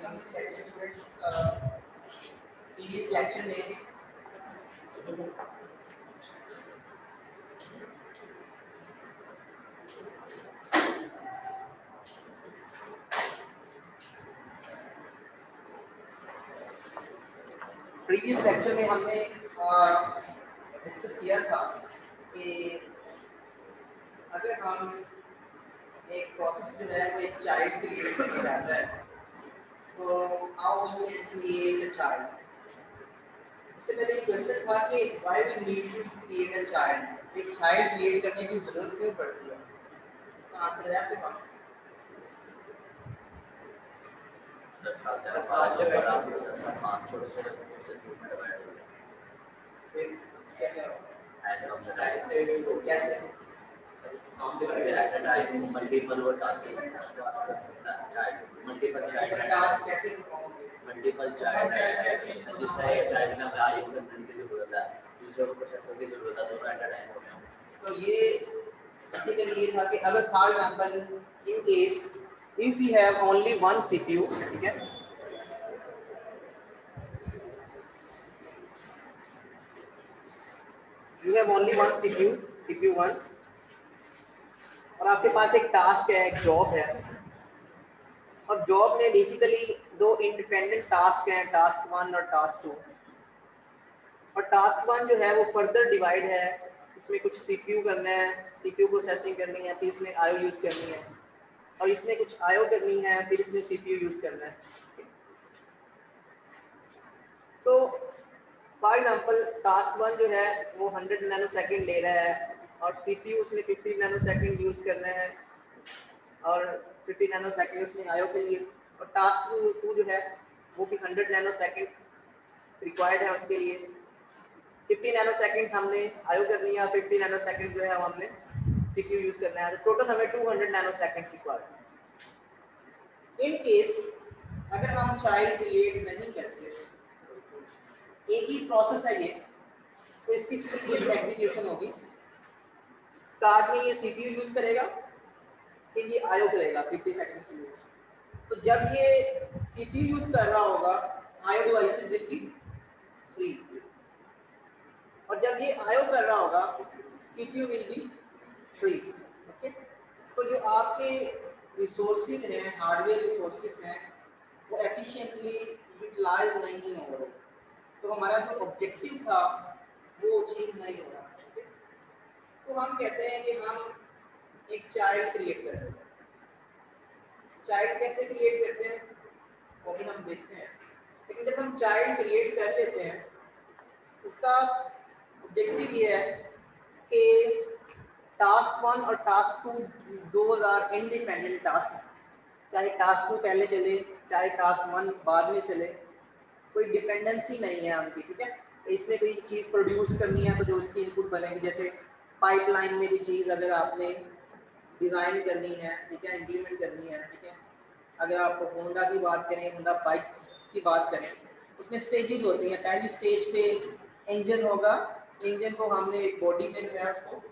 Welcome to the students previous lecture में हमने discuss किया था कि अगर हम एक प्रोसेस जो है वो एक चाइल्ड क्रिएट करना चाहता है तो how we can create a child. उससे पहले ये क्वेश्चन था कि why we need to create a child, एक चाइल्ड क्रिएट करने की जरूरत क्यों पड़ती है। इसका आंसर है आपके पास। छोटे-छोटे प्रोसेस में डिवाइड हो गए। And from the right side को कैसे एट अ टाइम मल्टीपल वो टास्क कर सकता है। चाइल्ड मल्टीपल चाइल्ड टास्क कैसे परफॉर्म होंगे, मल्टीपल चाइल्ड है जिस तरह एक चाइल्ड में वैल्यू करने की जरूरत है, दूसरे को प्रोसेसर की जरूरत है, दोनों एट अ टाइम हो गया। तो ये बेसिकली ये था कि अगर for example in case if we have only one CPU, ठीक है, you have only one CPU, CPU 1, और आपके पास एक टास्क है, एक जॉब है, और जॉब में बेसिकली दो इंडिपेंडेंट टास्क हैं, टास्क 1 और टास्क 2। और टास्क 1 जो है वो फर्दर डिवाइड है, इसमें कुछ सीपीयू करना है, सीपीयू प्रोसेसिंग करनी है, फिर इसमें आईओ यूज करनी है, और इसमें कुछ आईओ करनी है, फिर इसमें सीपीयू यूज करना है। तो फॉर एग्जांपल टास्क 1 जो है वो 100 नैनोसेकंड ले रहा है और सीपीयू उसने 50 नैनोसेकंड यूज करना है और 50 नैनोसेकंड उसने आईओ के लिए, और टास्क 2 जो है वो भी 100 नैनोसेकंड रिक्वायर्ड है उसके लिए। 50 नैनोसेकंड हमने आईओ करनी है और 50 नैनोसेकंड जो है हमने सीपीयू यूज करना है, तो टोटल हमें 200 नैनोसेकंड रिक्वायर्ड है। इन केस अगर हम चाइल्ड क्रिएट नहीं करते, एक ही प्रोसेस है ये, तो इसकी सीरियल एग्जीक्यूशन होगी। स्टार्ट में ये सीपीयू यूज करेगा, फिर ये आईओ करेगा 50 सेकंड के लिए। तो जब ये सीपीयू यूज कर रहा होगा, IO devices will be free, और जब ये आईओ कर रहा होगा CPU will be free. Okay, तो जो आपके रिसोर्सेज हैं, हार्डवेयर रिसोर्सेज हैं, वो एफिशिएंटली यूटिलाइज नहीं हो रहे, तो हमारा जो ऑब्जेक्टिव था वो अचीव नहीं हो रहा। तो हम कहते हैं कि हम एक चाइल्ड क्रिएट करते हैं। चाइल्ड कैसे क्रिएट करते हैं वो भी हम देखते हैं, लेकिन जब हम चाइल्ड क्रिएट कर लेते हैं उसका ऑब्जेक्टिव ये है कि टास्क 1 और टास्क 2 2000 इंडिपेंडेंट टास्क, चाहे टास्क 2 पहले चले चाहे टास्क 1 बाद में चले, कोई डिपेंडेंसी नहीं है उनकी, ठीक है। इसमें कोई चीज़ प्रोड्यूस करनी है तो जो उसकी इनपुट बनेगी, जैसे पाइपलाइन में भी चीज़ अगर आपने डिज़ाइन करनी है, ठीक है, इम्प्लीमेंट करनी है, ठीक है। अगर आप होंडा की बात करें, होंडा बाइक्स की बात करें, उसमें स्टेजेस होती हैं। पहली स्टेज पे इंजन होगा, इंजन को हमने एक बॉडी पे जो है उसको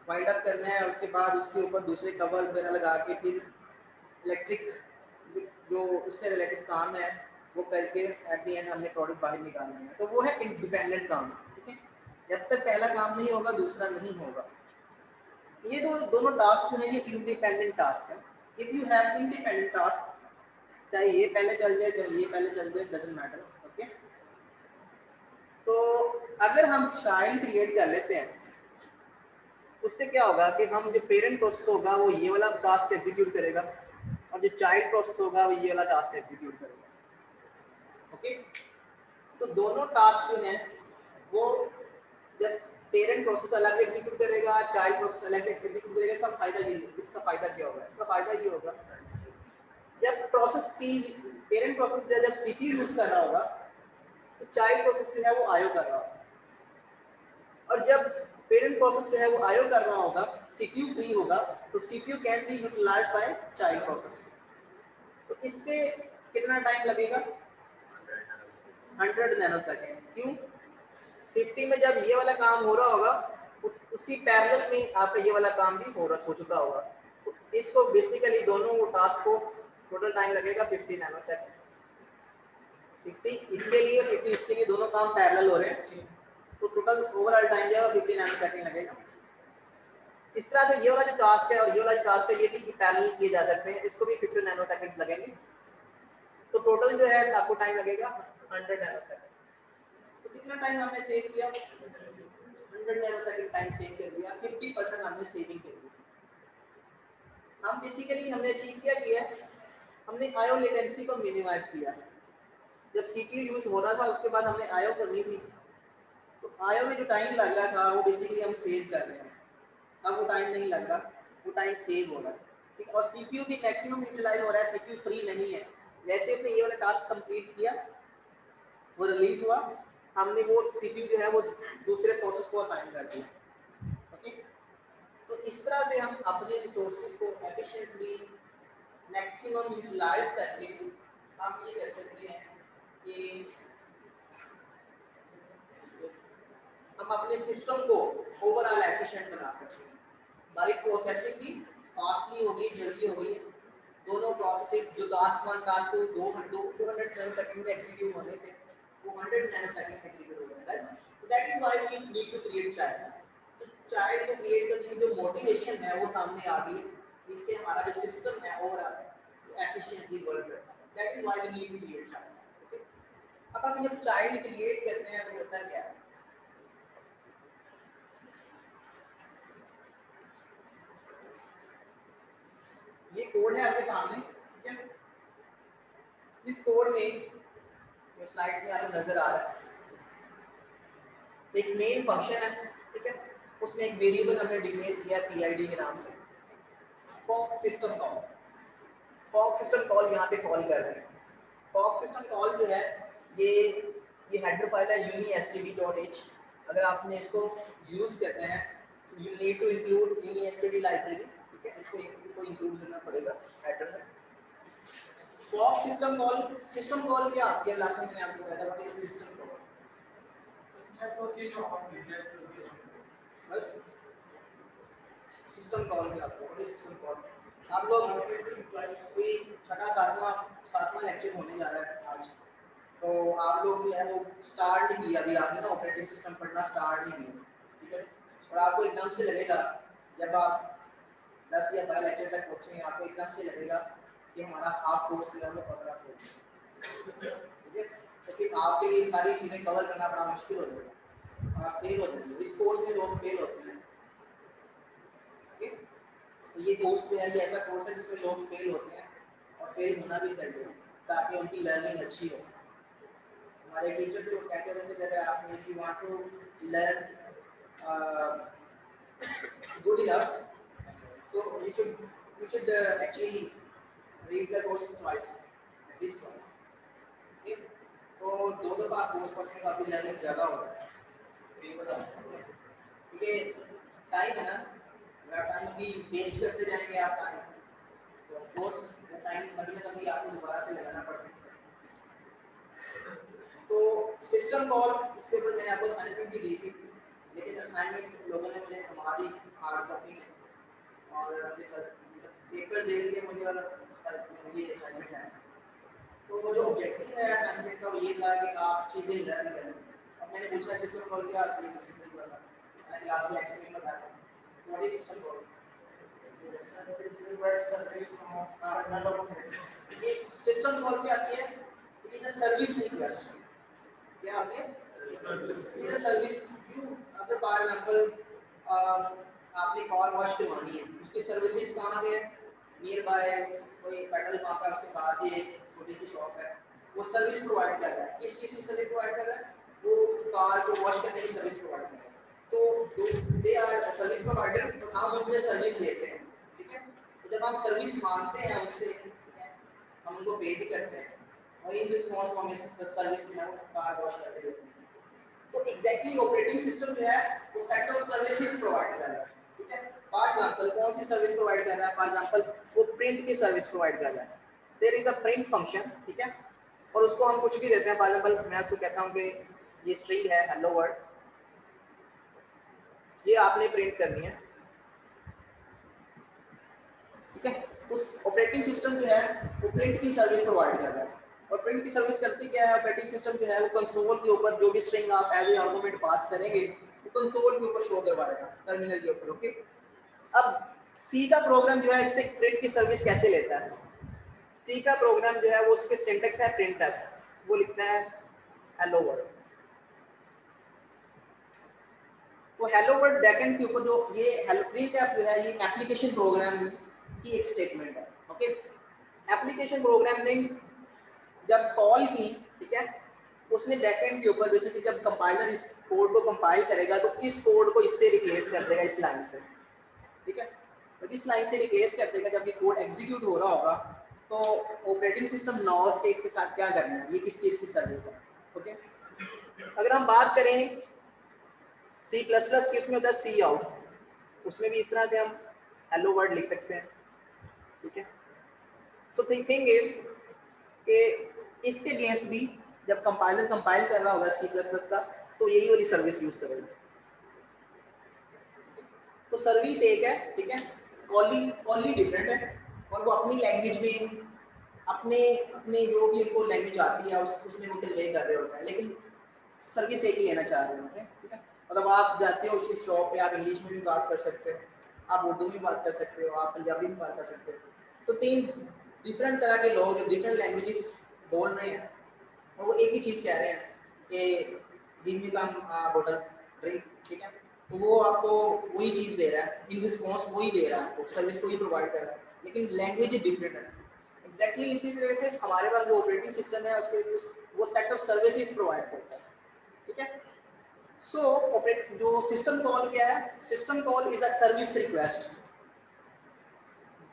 वाइंड अप करना है, उसके बाद उसके ऊपर दूसरे कवर्स वगैरह लगा के फिर इलेक्ट्रिक जो उससे रिलेटेड काम है वो करके एट दी एंड हमने प्रोडक्ट बाहर निकालना है। तो वो है इंडिपेंडेंट काम, ठीक है। जब तक पहला काम नहीं होगा दूसरा नहीं होगा। ये दोनों टास्क जो है ये इंडिपेंडेंट टास्क है। If you have independent task, चाहे ये पहले चल जाए चाहे ये पहले चल जाए, डजंट मैटर, ओके। तो अगर हम चाइल्ड क्रिएट कर लेते हैं उससे क्या होगा कि हम जो पेरेंट प्रोसेस होगा वो ये वाला टास्क एग्जीक्यूट करेगा और जो चाइल्ड प्रोसेस होगा वो ये वाला टास्क एग्जीक्यूट करेगा, ओके। तो दोनों टास्क जो हैं वो जब पेरेंट प्रोसेस अलग एग्जीक्यूट करेगा, चाइल्ड प्रोसेस अलग एग्जीक्यूट करेगा, सब फायदा ये, इसका फायदा क्या होगा, इसका फायदा ये होगा जब प्रोसेस पी पेरेंट प्रोसेस जब सीपीयू यूज कर रहा होगा तो चाइल्ड प्रोसेस जो है वो आईओ कर रहा होगा, और जब पेरेंट प्रोसेस जो है वो आईओ कर रहा होगा, सीपीयू फ्री होगा, तो CPU can be utilized by child process. तो इससे कितना टाइम लगेगा, 100 नैनोसेकंड। क्यों? 50 में जब ये वाला काम हो रहा होगा उसी पैरेलल में आपका ये वाला काम भी हो चुका होगा, तो इसको बेसिकली दोनों टास्क को टोटल टाइम लगेगा 50 नैनोसेकंड। 50 इसके लिए 50 इसके लिए, दोनों काम पैरेलल हो रहे हैं, तो टोटल ओवरऑल टाइम जो है 50 नैनो सेकंड लगेगा। इस तरह से ये वाला जो टास्क है और ये वाला जो टास्क है ये भी पैरेलल किए जा सकते हैं, इसको भी 50 नैनो सेकंड लगेंगे, तो टोटल जो है आपको टाइम लगेगा 100 नैनो सेकंड। तो कितना टाइम हमने सेव किया, 100 नैनो सेकंड टाइम सेव कर दिया, 50% हमने सेविंग कर दी। हम बेसिकली हमने अचीव क्या किया, हमने आईओ लेटेंसी को मिनिमाइज किया। जब सीपीयू यूज हो रहा था उसके बाद हमने आईओ करनी थी, तो आईओ में जो टाइम लग रहा था वो बेसिकली हम सेव कर रहे हैं। अब वो टाइम नहीं लग रहा, वो टाइम सेव हो रहा है, ठीक है। और सीपीयू भी मैक्सिमम यूटिलाइज हो रहा है, सीपीयू फ्री नहीं है। जैसे उसने ये वाला टास्क कंप्लीट किया, वो रिलीज हुआ, हमने वो सीपीयू जो है वो दूसरे प्रोसेस को असाइन कर दिया, ओके। तो इस तरह से हम अपने रिसोर्सेज को एफिशिएंटली मैक्सिमम यूटिलाइज करके हम ये कर सकते हैं कि हम अपने सिस्टम को ओवरऑल एफिशिएंट बना सकते हैं। हमारी प्रोसेसिंग भी फास्टली होगी, जल्दी होगी। दोनों प्रोसेसेस जो टास्क 1 टास्क 2 200 नैनो सेकंड में एग्जीक्यूट होने थे, वो 100 नैनो सेकंड में एग्जीक्यूट हो जाता है। तो that is why we need to create child. तो चाइल्ड को क्रिएट करने की जो मोटिवेशन है वो सामने आ गई, इससे हमारा जो सिस्टम है ओवरऑल एफिशिएंटली वर्क करता है। That is why we need to create child, okay. अब हम जब चाइल्ड क्रिएट करते हैं तो होता क्या है, ये कोड है आपके सामने, ठीक है। इस कोड में जो स्लाइड्स में आपको नजर आ रहा है, एक मेन फंक्शन है, ठीक है। उसमें एक वेरिएबल हमने डिक्लेयर किया पीआईडी के नाम से, fork system call. Fork system call यहाँ पे कॉल कर रहे हैं। फॉर्क सिस्टम कॉल जो है ये हेडर फाइल है unistd.h। अगर आपने इसको यूज करना है, you need to include unistd library, ठीक है। इसको इंक्लूड करना पड़ेगा हेडर में। फॉर्क सिस्टम कॉल क्या आती है, लास्ट में मैंने आपको बताया था व्हाट इज सिस्टम कॉल। बस सिस्टम कॉल क्या आपको, व्हाट इज सिस्टम कॉल। आप लोग कोई छठा सातवां लेक्चर होने जा रहा है आज, तो आप लोग जो है वो स्टार्ट नहीं किया अभी आपने ना, ऑपरेटिंग सिस्टम पढ़ना स्टार्ट नहीं किया, ठीक है। और आपको एकदम से लगेगा जब आप 10 या 12 लेक्चर तक पहुँचेंगे, आपको एकदम से लगेगा कि हमारा हाफ कोर्स जो है वो कवर अप हो गया, ठीक है। तो फिर आपके लिए सारी चीज़ें कवर करना बड़ा मुश्किल हो जाएगा और आप फेल हो जाएंगे। इस कोर्स में लोग फेल होते हैं, ठीक है। तो ये कोर्स जो है ये ऐसा कोर्स है जिसमें लोग फेल होते हैं और फेल होना भी चाहिए ताकि उनकी लर्निंग अच्छी हो। हमारे टीचर थे वो कहते थे कि अगर आप if you want to learn good enough, so you should actually read the course twice, at least twice, okay। तो 2 दफा कोर्स पढ़ने का आपकी लर्निंग ज़्यादा होगा, क्योंकि टाइम है ना, अगर टाइम अभी वेस्ट करते जाएंगे आप टाइम, तो ऑफ कोर्स वो टाइम कभी ना कभी आपको दोबारा से लगाना पड़ सकता है। तो सिस्टम कॉल इसके ऊपर मैंने आपको असाइनमेंट भी दी थी, लेकिन असाइनमेंट लोगों ने मुझे हमारी हार्ड कॉपी में और अपने सर पेपर दे दिए मुझे और सर ये असाइनमेंट है। तो वो जो ऑब्जेक्टिव है असाइनमेंट का वो ये था कि आप चीज़ें लर्न करें। अब मैंने पूछा सिस्टम कॉल क्या है, सिस्टम कॉल मैंने क्लास में एक्सप्लेन बताया व्हाट इज सिस्टम कॉल। ये सिस्टम कॉल क्या आती है, it is a service request. क्या आती है, it is a service. You अगर फॉर एग्जांपल आपने कार वॉश करवानी है, उसकी सर्विसेज कहाँ पे है, नियर बाय कोई पेट्रोल पंप है, उसके साथ ही एक छोटी सी शॉप है, वो सर्विस प्रोवाइड कर रहा है। किस चीज़ की सर्विस प्रोवाइड कर रहा है, वो कार को वॉश करने की सर्विस प्रोवाइड कर रहा है। तो दे आर सर्विस प्रोवाइडर, तो हम उनसे सर्विस लेते हैं, ठीक है। तो जब हम सर्विस मांगते हैं उससे, हम उनको पे भी करते हैं और इन रिस्पांस को हमें सर्विस जो है वो कार वॉश करके देते हैं। तो एग्जैक्टली ऑपरेटिंग सिस्टम जो है वो सेट ऑफ सर्विसेज प्रोवाइड कर रहा है, ठीक है। फॉर एग्जांपल कौन सी सर्विस प्रोवाइड कर रहा है, फॉर एग्जांपल वो प्रिंट की सर्विस प्रोवाइड कर रहा है। There is a print function, ठीक है, और उसको हम कुछ भी देते हैं। फॉर एग्जांपल मैं उसको कहता हूं कि ये स्ट्रिंग है हेलो वर्ल्ड, ये आपने प्रिंट करनी है, ठीक है। तो ऑपरेटिंग सिस्टम जो है वो प्रिंट की सर्विस प्रोवाइड कर रहा है और प्रिंट की सर्विस करती क्या है, ऑपरेटिंग सिस्टम जो है वो कंसोल के ऊपर जो भी स्ट्रिंग आप एज ए आर्गुमेंट पास करेंगे वो कंसोल के ऊपर शो करवाएगा टर्मिनल के ऊपर। ओके, अब सी का प्रोग्राम जो है इससे प्रिंट की सर्विस कैसे लेता है। सी का प्रोग्राम जो है वो उसके सिंटेक्स है प्रिंटफ, वो लिखता है हेलो वर्ल्ड। तो हेलो वर्ल्ड बैकएंड के ऊपर जो ये हेलो प्रिंटफ जो है ये एप्लीकेशन प्रोग्राम की एक स्टेटमेंट है। ओके, एप्लीकेशन प्रोग्राम ने जब कॉल की, ठीक है, उसने बैकएंड के ऊपर बेसिकली जब कंपाइलर इस कोड को कंपाइल करेगा तो इस कोड को इससे रिप्लेस कर देगा इस लाइन से, ठीक है। तो इस लाइन से रिप्लेस कर देगा, जब ये कोड एग्जीक्यूट हो रहा होगा तो ऑपरेटिंग सिस्टम नॉज के इसके साथ क्या करना है, ये किस चीज़ की सर्विस है। ओके, अगर हम बात करें C++ की, उसमें होता है सी आउट, उसमें भी इस तरह से हम हेलो वर्ड लिख सकते हैं, ठीक है। सो थिंग इज कि इसके अगेंस्ट भी जब कंपाइलर कंपाइल कर रहा होगा C++ का तो यही वाली सर्विस यूज करेगा। तो सर्विस एक है, ठीक है, कॉली डिफरेंट है और वो अपनी लैंग्वेज में अपने अपने जो भी इनको लैंग्वेज आती है उसमें वो कन्वे कर रहे होते हैं, लेकिन सर्विस एक ही लेना चाह रहे होते हैं, ठीक है। मतलब आप जाते हो उस शॉप पे, आप इंग्लिश में भी बात कर सकते हो, आप उर्दू में बात कर सकते हो, आप पंजाबी में बात कर सकते हो। तो 3 डिफरेंट तरह के लोग जो डिफरेंट लैंग्वेजेस बोल रहे हैं और वो एक ही चीज़ कह रहे हैं कि गिव मी सम बॉटल ड्रिंक, ठीक है। तो वो आपको वही चीज़ दे रहा है, इन रिस्पॉन्स वही दे रहा है, आपको सर्विस को ही प्रोवाइड कर रहा है, लेकिन लैंग्वेज डिफरेंट है। एग्जैक्टली इसी तरह से हमारे पास जो ऑपरेटिंग सिस्टम है उसके वो सेट ऑफ सर्विसेज प्रोवाइड करता है, ठीक है। सो ऑपरेट जो सिस्टम कॉल क्या है, system call is a service request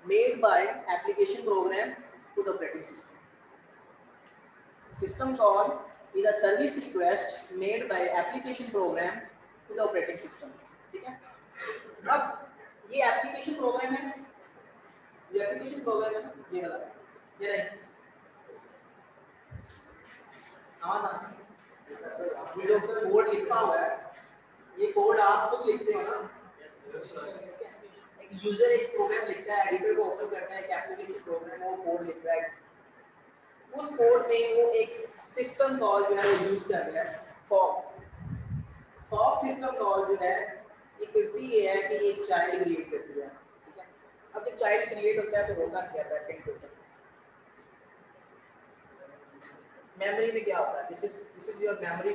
made by application program to the operating system. System call is a service request made by application program to the operating system, ठीक है। अब ये application program है, ये application program है, ये वाला, ये नहीं, हाँ ना, ये जो कोड लिखा हुआ है ये कोड आप खुद लिखते हो ना, एक यूजर एक प्रोग्राम लिखता है, एडिटर को ओपन करता है, एक एप्लीकेशन प्रोग्राम है वो कोड लिखता है, उस कोड में वो एक सिस्टम कॉल जो है वो यूज कर रहा है फॉक सिस्टम कॉल जो है ये करती है कि ये चाइल्ड क्रिएट करती है, ठीक है। अब जब चाइल्ड क्रिएट होता है तो होता क्या है, बैकएंड पे होता है, मेमोरी में क्या होता है, this is your memory.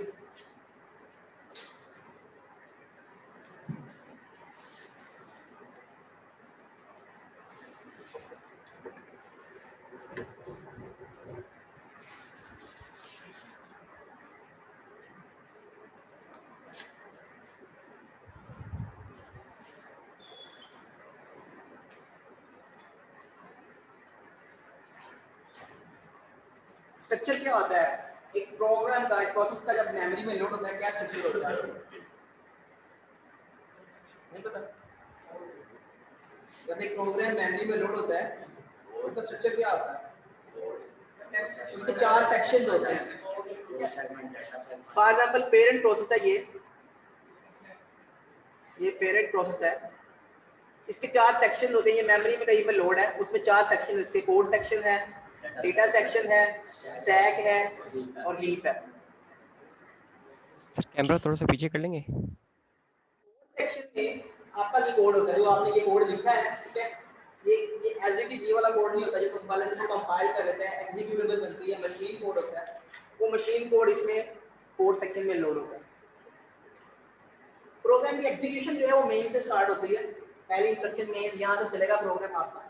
Structure क्या होता है, एक प्रोग्राम का, एक प्रोसेस का जब मेमोरी में लोड होता है क्या स्ट्रक्चर होता है, नहीं पता। जब एक प्रोग्राम मेमोरी में लोड होता है उसका स्ट्रक्चर क्या होता है, उसके 4 सेक्शंस होते हैं। फॉर एग्जांपल पेरेंट प्रोसेस है, ये पेरेंट प्रोसेस है, इसके 4 सेक्शन होते हैं, ये मेमोरी में कहीं पे लोड है, उसमें 4 सेक्शन, इसके कोड सेक्शन है, डेटा सेक्शन है, स्टैक है और हीप है। सर कैमरा थोड़ा सा पीछे कर लेंगे। सेक्शन में आपका जो कोड होता है, जो आपने ये कोड लिखा है, ठीक है, ये एज इट इज ये वाला कोड नहीं होता जो कंपाइलर को कंपाइल कर देता है, एग्जीक्यूटेबल बनती है, मशीन कोड होता है, वो मशीन कोड इसमें कोड सेक्शन में लोड होता है। प्रोग्राम की एग्जीक्यूशन जो है वो मेन से स्टार्ट होती है, पहली इंस्ट्रक्शन मेन, यहाँ से चलेगा प्रोग्राम आपका।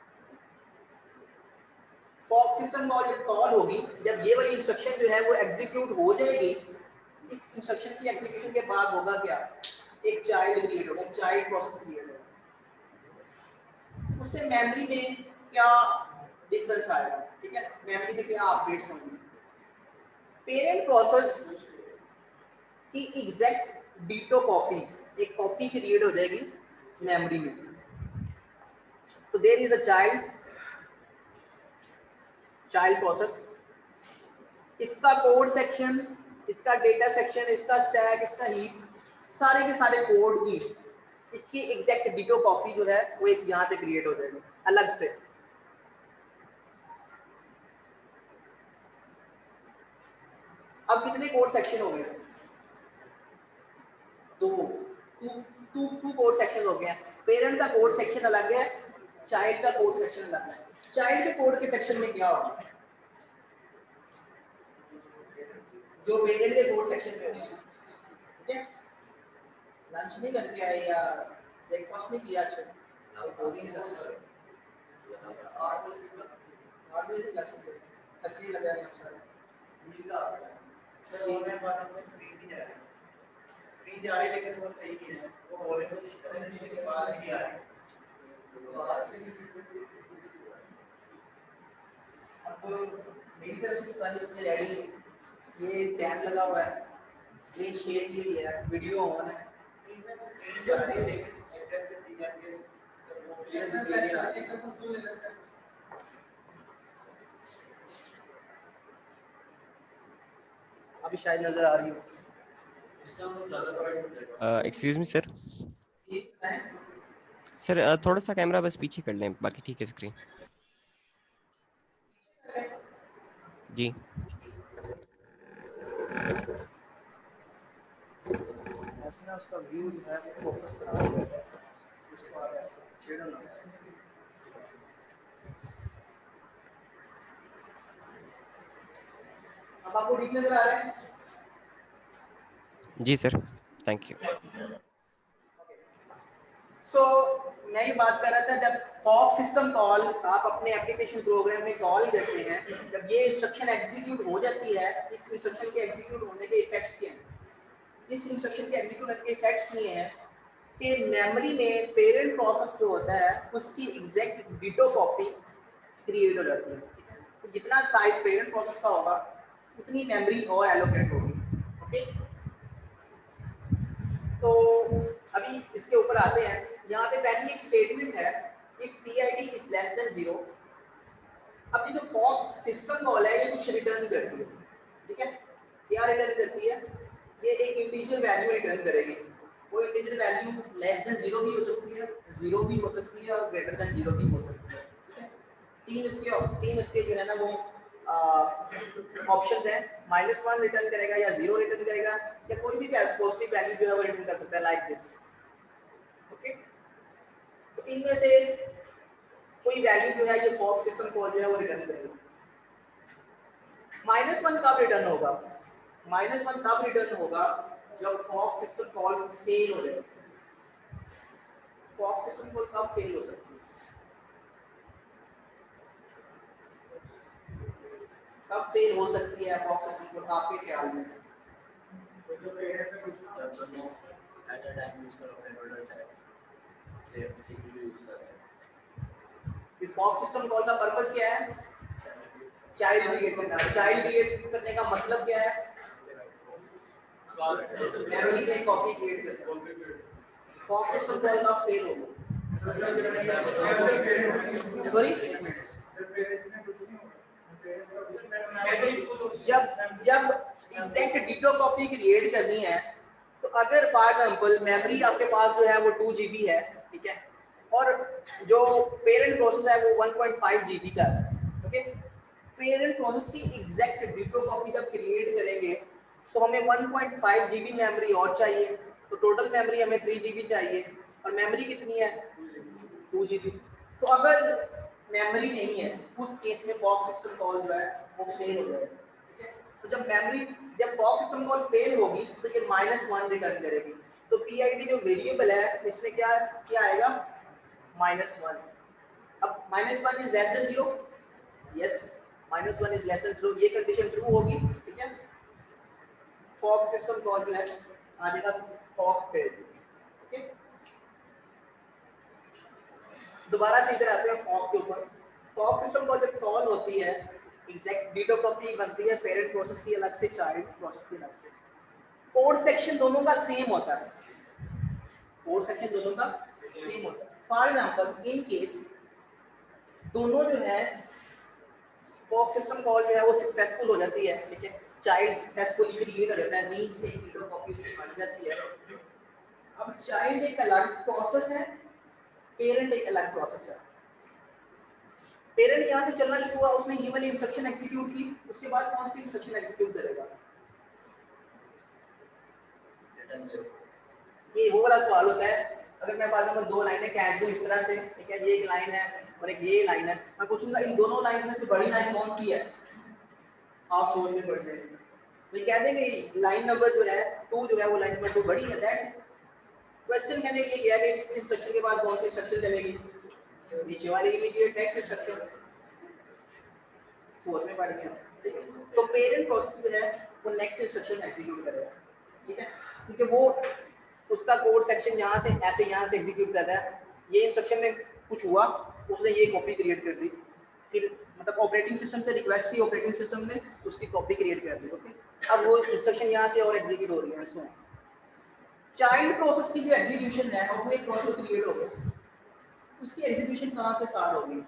फॉक सिस्टम कॉल जब कॉल होगी, जब ये वाली इंस्ट्रक्शन जो है वो एग्जीक्यूट हो जाएगी, इस इंस्ट्रक्शन की एग्जीक्यूशन के बाद होगा क्या, एक चाइल्ड क्रिएट होगा, चाइल्ड प्रोसेस क्रिएट होगा, उससे मेमोरी में क्या डिफरेंस आएगा, ठीक है, मेमोरी में क्या अपडेट्स होंगे। पेरेंट प्रोसेस की एग्जैक्ट डिटो कॉपी, एक कॉपी क्रिएट हो जाएगी मेमोरी में। तो there is a child process, इसका कोड सेक्शन, इसका डेटा सेक्शन, इसका स्टैक, इसका हीप, सारे के सारे कोड की इसकी एग्जैक्ट डिटो कॉपी जो है वो एक यहाँ पे क्रिएट हो जाएगी अलग से। अब कितने कोड सेक्शन हो गए? दो टू कोड सेक्शन हो गए। पेरेंट का कोड सेक्शन अलग है, चाइल्ड का कोड सेक्शन अलग है। चाइल्ड के कोड के सेक्शन में क्या होगा? जो पेरेंट के कोड सेक्शन में होगा, ठीक है? लंच नहीं करके आए या ब्रेकफास्ट नहीं किया आज? और से लंच तकलीफ लगा है स्क्रीन जा रही है लेकिन वो सही नहीं है, वो बोले तो के बाद नहीं आ रही। अब मेरी तरफ से सारी चीजें रेडी है, ये टैब लगा हुआ है, स्क्रीन शेयर की हुई है, वीडियो ऑन है, स्क्रीन जा रही है लेकिन एग्जैक्ट डिजाइन के वो क्लियर नहीं आ रही है। अभी शायद नजर आ रही हो। Excuse me sir. सर थोड़ा सा कैमरा बस पीछे कर लें, बाकी ठीक है स्क्रीन। जी ऐसे ना उसका व्यू जो है वो फोकस खराब हो जाता है, इसको आप ऐसे छेड़ो ना। अब आपको ठीक नजर आ रहा है? जी सर, थैंक यू। सो मैं ये बात कर रहा था, जब फॉग सिस्टम कॉल आप अपने एप्लीकेशन प्रोग्राम में कॉल करते हैं, जब ये इंस्ट्रक्शन एग्जीक्यूट हो जाती है, इस इंस्ट्रक्शन के एग्जीक्यूट होने के इफेक्ट्स क्या हैं? इस इंस्ट्रक्शन के एग्जीक्यूट होने के इफेक्ट्स ये हैं कि मेमोरी में पेरेंट प्रोसेस जो होता है उसकी एग्जैक्ट डिटो कॉपी क्रिएट हो जाती है। तो जितना साइज पेरेंट प्रोसेस का होगा उतनी मेमोरी और एलोकेट होगी। ओके, तो अभी इसके ऊपर आते हैं। यहाँ पे पहली एक स्टेटमेंट है, if PID is less than 0। अब ये जो फॉग सिस्टम कॉल है ये कुछ रिटर्न करती है, ठीक है? क्या रिटर्न करती है? ये एक इंटीजर वैल्यू रिटर्न करेगी। वो इंटीजर वैल्यू लेस देन 0 भी हो सकती है, 0 भी हो सकती है और ग्रेटर देन 0 भी हो सकती है, ठीक है? तीन उसके जो है ना वो ऑप्शंस हैं, -1 रिटर्न करेगा या 0 रिटर्न करेगा या कोई भी पॉजिटिव वैल्यू जो है वो रिटर्न कर सकता है, लाइक दिस। ओके, तो इनमें से कोई वैल्यू जो है ये फॉग सिस्टम कॉल जो है वो रिटर्न करेगा। -1 कब रिटर्न होगा? -1 तब रिटर्न होगा जब फॉग सिस्टम कॉल फेल हो जाए। फॉग सिस्टम कॉल कब फेल हो सकती है? कब फेल हो सकती है फॉग सिस्टम कॉल आपके ख्याल में? फॉग सिस्टम कॉल का पर्पस क्या है? चाइल्ड क्रिएट करना। चाइल्ड क्रिएट करने का मतलब क्या है? मेमोरी में कॉपी क्रिएट करना। फॉग सिस्टम कॉल का फेल होगा। सॉरी, जब एग्जैक्ट डिटो कॉपी क्रिएट करनी है तो अगर फॉर एग्जांपल मेमोरी आपके पास जो है वो 2 GB है, ठीक है, और जो पेरेंट प्रोसेस है वो 1.5 GB का है, ओके, पेरेंट प्रोसेस की एग्जैक्ट डिटो कॉपी जब क्रिएट करेंगे तो हमें 1.5 GB मेमोरी और चाहिए, तो टोटल मेमोरी हमें 3 GB चाहिए और मेमोरी कितनी है? 2 GB। तो अगर मेमोरी नहीं है उस केस में फॉग सिस्टम कॉल जो है वो फेल हो जाएगा, ठीक है? तो जब फॉग सिस्टम कॉल फेल होगी तो ये -1 रिटर्न करेगी। तो PID जो वेरिएबल है इसमें क्या आएगा? -1। अब -1 is less than 0, yes, -1 is less than 0, ये कंडीशन ट्रू होगी, ठीक है? फॉग सिस्टम कॉल जो है आ जाएगा फॉग फेल, ओके। दोबारा से इधर आते हैं फॉग के ऊपर। फॉग सिस्टम कॉल जब कॉल होती है एग्जैक्ट डिटो कॉपी बनती है पेरेंट प्रोसेस की अलग से, चाइल्ड प्रोसेस की अलग से। कोड सेक्शन दोनों का सेम होता है, कोड सेक्शन दोनों का सेम होता है। फॉर एग्जांपल इन केस दोनों जो है फॉग सिस्टम कॉल जो है वो सक्सेसफुल हो जाती है, ठीक है, चाइल्ड सक्सेसफुली क्रिएट हो जाता है, मींस से डिटो कॉपी उसकी बन जाती है। अब चाइल्ड एक अलग प्रोसेस है, पेरेंट एक अलग प्रोसेस है। पेरेंट यहाँ से चलना शुरू हुआ, उसने ये वाली इंस्ट्रक्शन एग्जीक्यूट की, उसके बाद कौन सी इंस्ट्रक्शन एग्जीक्यूट करेगा? ये वो वाला सवाल होता है, अगर मैं बाद में 2 लाइनें कैच दूं इस तरह से, ठीक है, ये एक लाइन है और एक ये लाइन है, मैं पूछूंगा इन दोनों लाइन में से बड़ी लाइन कौन सी है, आप सोच में पड़ जाएंगे, तो कह देंगे लाइन नंबर जो है 2 जो है वो लाइन नंबर 2 बड़ी है, दैट्स इट। क्वेश्चन कहने के लिए है कि इस इंस्ट्रक्शन के बाद कौन सी इंस्ट्रक्शन चलेगी, नीचे वाली इमीडिएट नेक्स्ट इंस्ट्रक्शन, सोच में पड़ गया, ठीक है। तो पेरेंट प्रोसेस जो है वो नेक्स्ट इंस्ट्रक्शन एग्जीक्यूट करेगा, ठीक है, क्योंकि वो उसका कोड सेक्शन यहाँ से ऐसे यहाँ से एग्जीक्यूट कर रहा है, ये इंस्ट्रक्शन में कुछ हुआ उसने ये कॉपी क्रिएट कर दी, फिर मतलब ऑपरेटिंग सिस्टम से रिक्वेस्ट की, ऑपरेटिंग सिस्टम ने उसकी कॉपी क्रिएट कर दी, ओके। अब वो इंस्ट्रक्शन यहाँ से और एग्जीक्यूट हो रही है, सो चाइल्ड प्रोसेस की जो एग्जीक्यूशन है और वो एक प्रोसेस क्रिएट हो गया, उसकी एग्जीक्यूशन कहाँ से स्टार्ट होगी,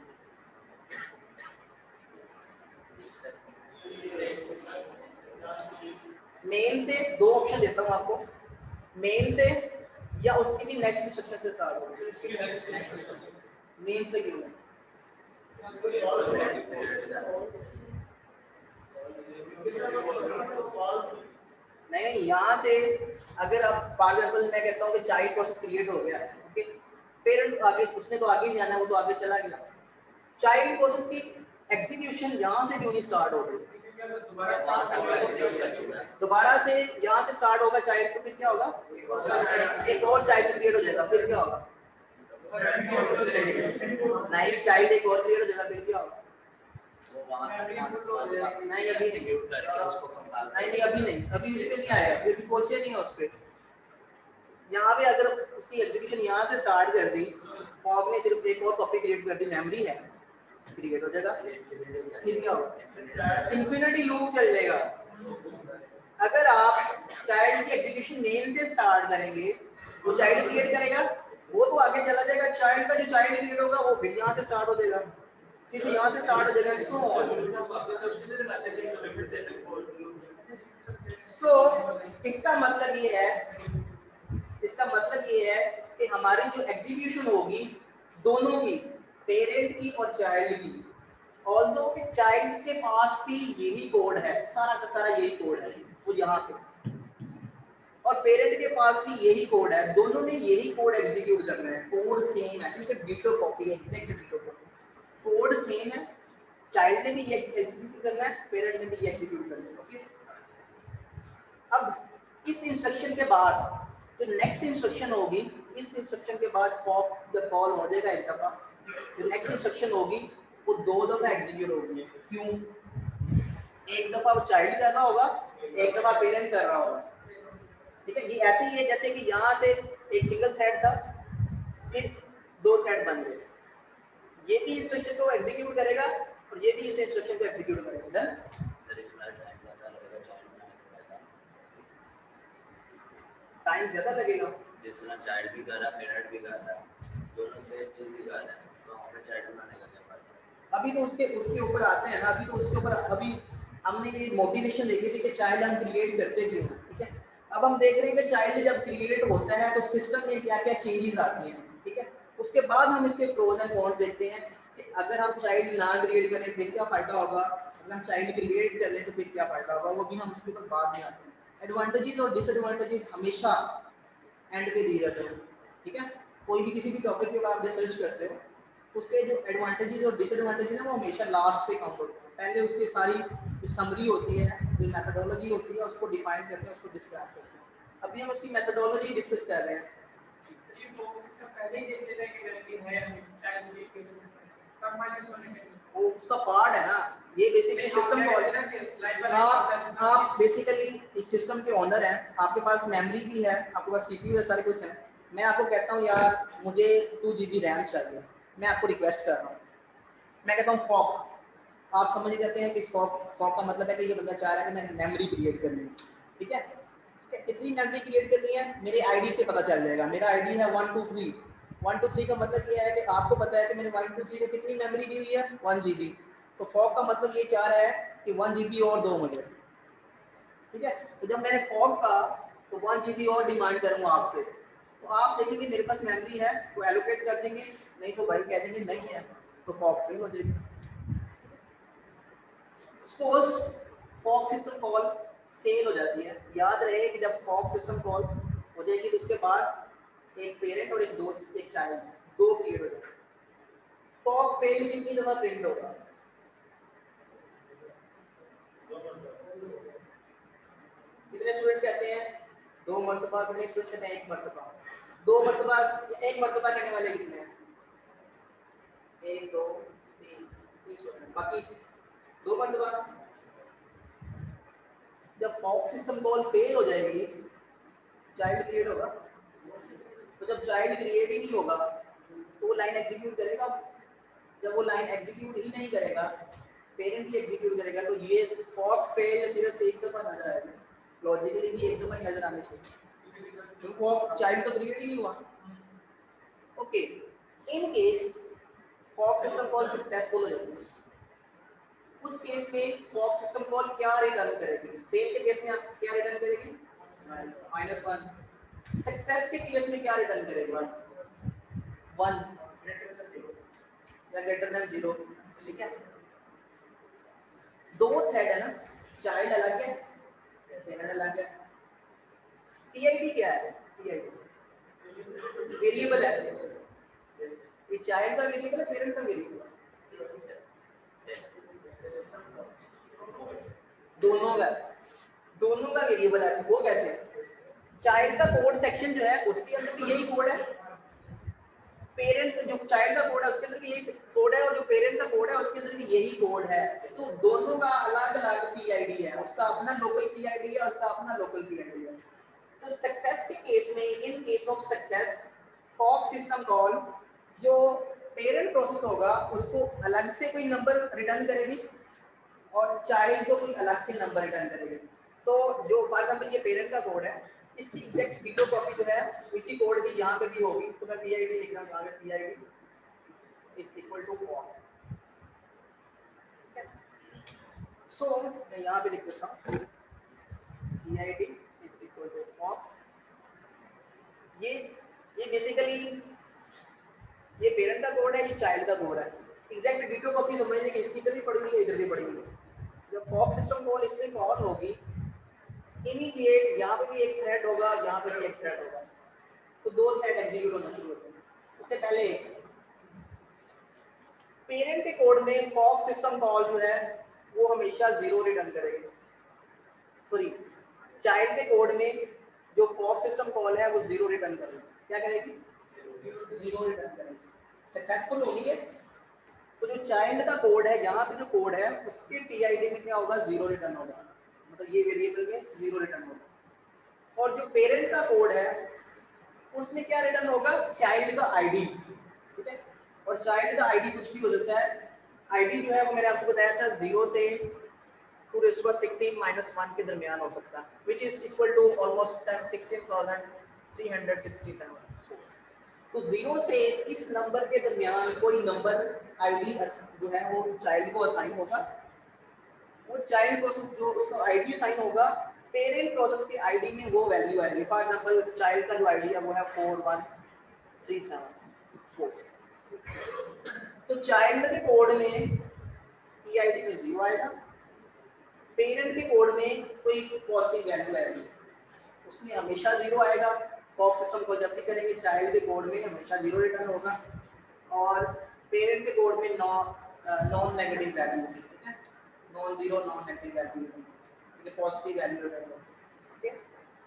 मेन से। 2 ऑप्शन देता हूँ आपको, मेन से या उसकी भी नेक्स्ट इंस्ट्रक्शन से स्टार्ट होगी, मेन से क्यों नहीं, यहाँ से अगर आप फॉर एग्जांपल मैं कहता हूँ कि चाइल्ड प्रोसेस क्रिएट हो गया, ओके, पेरेंट आगे उसने तो आगे नहीं जाना, वो तो आगे चला गया, चाइल्ड प्रोसेस की एग्जीक्यूशन यहाँ से क्यों नहीं स्टार्ट हो रही, दोबारा से यहाँ से स्टार्ट होगा चाइल्ड, तो फिर क्या होगा, एक और चाइल्ड क्रिएट हो जाएगा, फिर क्या होगा, नहीं चाइल्ड एक और क्रिएट हो जाएगा, फिर क्या होगा, नहीं अभी नहीं, अभी नहीं, अभी उस पे नहीं आया, अभी पहुंचे नहीं है उस पे। यहाँ पे अगर उसकी एग्जीक्यूशन यहाँ से स्टार्ट कर दी, फॉग ने सिर्फ एक और कॉपी क्रिएट कर दी, मेमोरी है, क्रिएट हो जाएगा, फिर क्या होगा, इन्फिनिटी लूप चल जाएगा। अगर आप चाइल्ड की एग्जीक्यूशन मेन से स्टार्ट करेंगे, वो चाइल्ड क्रिएट करेगा, वो तो आगे चला जाएगा, चाइल्ड का जो चाइल्ड क्रिएट होगा वो फिर यहाँ से स्टार्ट हो जाएगा, फिर यहाँ से स्टार्ट हो जाएगा, सो इसका मतलब ये है, इसका मतलब ये है कि हमारी जो एग्जीक्यूशन होगी दोनों की, पेरेंट की और चाइल्ड की, ऑल्दो कि चाइल्ड के पास भी यही कोड है, सारा का सारा यही कोड है वो यहाँ पे, और पेरेंट के पास भी यही कोड है, दोनों ने यही कोड एग्जीक्यूट करना है, कोड सेम है, क्योंकि डिटो कॉपी है, exact ditto copy, code same है, चाइल्ड ने भी ये एग्जीक्यूट करना है, पेरेंट ने भी ये एग्जीक्यूट करना है, ओके। अब इस इंस्ट्रक्शन के बाद जो नेक्स्ट इंस्ट्रक्शन होगी, इस इंस्ट्रक्शन के बाद पॉप द कॉल हो जाएगा एक दफा, जो नेक्स्ट इंस्ट्रक्शन होगी वो 2 दफा एग्जीक्यूट होगी, क्यों, एक दफा वो चाइल्ड कर रहा होगा, एक दफा पेरेंट कर रहा होगा, ठीक है। ये ऐसे ही है जैसे कि यहाँ से एक सिंगल थ्रेड था, फिर 2 थ्रेड बन गए, ये भी इंस्ट्रक्शन को एग्जीक्यूट करेगा और ये भी इस इंस्ट्रक्शन को एग्जीक्यूट करेगा, टाइम ज्यादा लगेगा, जिस तरह चाइल्ड भी कर रहा है, पेरेंट भी कर रहा है, दोनों से चीज ही कर रहे हैं, तो हमें चाइल्ड बनाने का क्या फायदा। अभी तो उसके ऊपर आते हैं ना, अभी तो उसके ऊपर अभी हमने ये मोटिवेशन देखी थी कि चाइल्ड हम क्रिएट करते क्यों, ठीक है। अब हम देख रहे हैं कि चाइल्ड जब क्रिएट होता है तो सिस्टम में क्या क्या चेंजेस आती हैं, ठीक है। उसके बाद हम इसके प्रोज एंड कॉन्स देखते हैं कि अगर हम चाइल्ड ना क्रिएट करें फिर क्या फायदा होगा, अगर हम चाइल्ड क्रिएट कर लें तो फिर क्या फायदा होगा, वो भी हम उसके ऊपर बाद में आते हैं। एडवांटेजेस और डिसएडवांटेजेस हमेशा एंड पे दिए जाते हैं, ठीक है। कोई भी किसी भी टॉपिक के ऊपर आप रिसर्च करते हो, उसके जो एडवांटेजेस और डिसएडवांटेजेस हैं वो हमेशा लास्ट पे काउंट होते हैं, पहले उसकी सारी जो समरी होती है, जो मेथोडोलॉजी होती है उसको डिफाइन करते हैं, उसको डिस्क्राइब करते हैं। अभी हम उसकी मेथोडोलॉजी डिस्कस कर रहे हैं। वो उसका पार्ट है ना, ये बेसिकली सिस्टम कॉल है। आप बेसिकली इस सिस्टम के ओनर हैं, आपके पास मेमोरी भी है, आपके पास सीपीयू है, सारे कुछ है। मैं आपको कहता हूँ यार मुझे 2 GB रैम चाहिए, मैं आपको रिक्वेस्ट कर रहा हूँ, मैं कहता हूँ फॉक, आप समझ ही जाते हैं कि फॉक का मतलब है कि ये बंदा चाह रहा है कि मैंने मेमोरी क्रिएट करनी है, ठीक है। कितनी मेमोरी क्रिएट करनी है मेरे आईडी से पता चल जाएगा, मेरा आईडी है 123। 123 का मतलब ये है कि आपको पता है कि मैंने 123 को कितनी मेमोरी दी हुई है, 1 GB। तो फॉक का मतलब ये चाह रहा है कि 1 GB और दो मुझे, ठीक है। तो जब मैंने फॉक का तो 1 GB और डिमांड करूँगा आपसे, तो आप देखेंगे मेरे पास मेमोरी है तो एलोकेट कर देंगे, नहीं तो भाई कह देंगे नहीं है, तो फॉक फेल हो जाएगी। Suppose fork system call fail हो जाती है, याद रहे कि जब फॉक सिस्टम कॉल हो जाएगी, तो उसके बाद एक पेरेंट और एक चाइल्ड, दो क्रिएट हो जाएंगे। फॉक फेल कितनी दफा प्रिंट होगा? कितने स्टूडेंट्स कहते हैं 2 मरतबा, कितने स्टूडेंट्स कहते हैं 1 मरतबा? 2 मरतबा, 1 मरतबा कहने वाले कितने हैं? 1 2 3 स्टूडेंट, बाकी 2 मरतबा। जब फॉक सिस्टम कॉल फेल हो जाएगी, चाइल्ड क्रिएट होगा। तो जब चाइल्ड क्रिएट ही नहीं होगा तो वो लाइन एग्जीक्यूट करेगा। जब वो लाइन एग्जीक्यूट ही नहीं करेगा, पेरेंट ही एग्जीक्यूट करेगा, तो ये फॉक फेल सिर्फ एक दफा नजर आएगा। लॉजिकली भी एक दफा ही नजर आने चाहिए, तो फॉक चाइल्ड तो क्रिएट ही नहीं हुआ। Okay, in case fork system call successful हो जाती है, उस केस में फॉक सिस्टम कॉल क्या रिटर्न करेगी? फेल के केस में आप क्या रिटर्न करेगी? -1। सक्सेस के केस में क्या रिटर्न करेगी? 1 या ग्रेटर देन 0। ठीक है, दो थ्रेड है ना, चाइल्ड अलग है, पेरेंट अलग है। पीआईडी क्या है? पीआईडी वेरिएबल है। ये चाइल्ड का वेरिएबल है, पेरेंट का वेरिएबल है, दोनों का वेरिएबल है। वो कैसे? चाइल्ड का कोड सेक्शन जो है उसके अंदर भी यही कोड है, पेरेंट जो चाइल्ड का कोड है उसके अंदर भी यही कोड है, और जो पेरेंट का कोड है उसके अंदर भी यही कोड है। तो दोनों का अलग अलग पीआईडी है, उसका अपना लोकल पीआईडी है, उसका अपना लोकल पीआईडी है। तो सक्सेस के केस में, in case of success, fork system call जो पेरेंट प्रोसेस होगा उसको अलग से कोई नंबर रिटर्न करेगी और चाइल्ड को कोई अलग से नंबर रिटर्न करेगी। तो जो फॉर एग्जांपल ये पेरेंट का कोड है, इसकी एग्जैक्ट डिटो कॉपी जो है इसी कोड की यहाँ पे भी होगी। तो मैं पीआईडी लिख रहा हूँ, यहाँ पे PID is equal to fork. So मैं यहाँ पे लिख देता हूँ PID is equal to fork. ये बेसिकली ये पेरेंट का कोड है, ये चाइल्ड का कोड है। एग्जैक्ट डिटो कॉपी समझने की इसकी इधर भी पड़ी हुई है, इधर भी पड़ी हुई है। जब फॉक सिस्टम कॉल इससे कॉल होगी, इमीडिएट यहाँ पे भी एक थ्रेड होगा, यहाँ पे भी एक थ्रेड होगा, तो दो थ्रेड एग्जीक्यूट होना शुरू होते हैं। उससे पहले पेरेंट के कोड में फॉक सिस्टम कॉल जो है वो हमेशा 0 रिटर्न करेगी। सॉरी, चाइल्ड के कोड में जो फॉक सिस्टम कॉल है वो 0 रिटर्न करेगी। क्या करेगी? 0 रिटर्न करेगी। सक्सेसफुल होगी है। तो जो चाइल्ड का कोड है, यहाँ पे जो कोड है उसके पीआईडी में क्या होगा? 0 रिटर्न होगा, मतलब ये वेरिएबल में 0 रिटर्न होगा। और जो पेरेंट का कोड है उसमें क्या रिटर्न होगा? चाइल्ड का आईडी। ठीक है, और चाइल्ड का आईडी कुछ भी हो सकता है। आईडी जो है वो मैंने आपको बताया था 0 से 2⁻16 -1 के दरमियान हो सकता है, which is equal to almost 16,367। तो 0 से इस नंबर के दरमियान कोई नंबर आईडी जो है वो चाइल्ड को असाइन होगा। वो चाइल्ड प्रोसेस जो उसका आईडी असाइन होगा, पेरेंट प्रोसेस के आईडी में वो वैल्यू आएगी। फॉर एग्जांपल चाइल्ड का जो आईडी है वो है 4137। तो चाइल्ड के कोड में पीआईडी में 0 आएगा, पेरेंट के कोड में कोई पॉजिटिव वैल्यू आएगी, उसमें हमेशा 0 आएगा। फॉक सिस्टम को जब भी करेंगे चाइल्ड के कोड में हमेशा 0 रिटर्न होगा, और पेरेंट के कोड में नॉन नेगेटिव वैल्यू, ठीक है, non zero non negative value, ठीक है, पॉजिटिव वैल्यू रिटर्न होगी। ठीक है,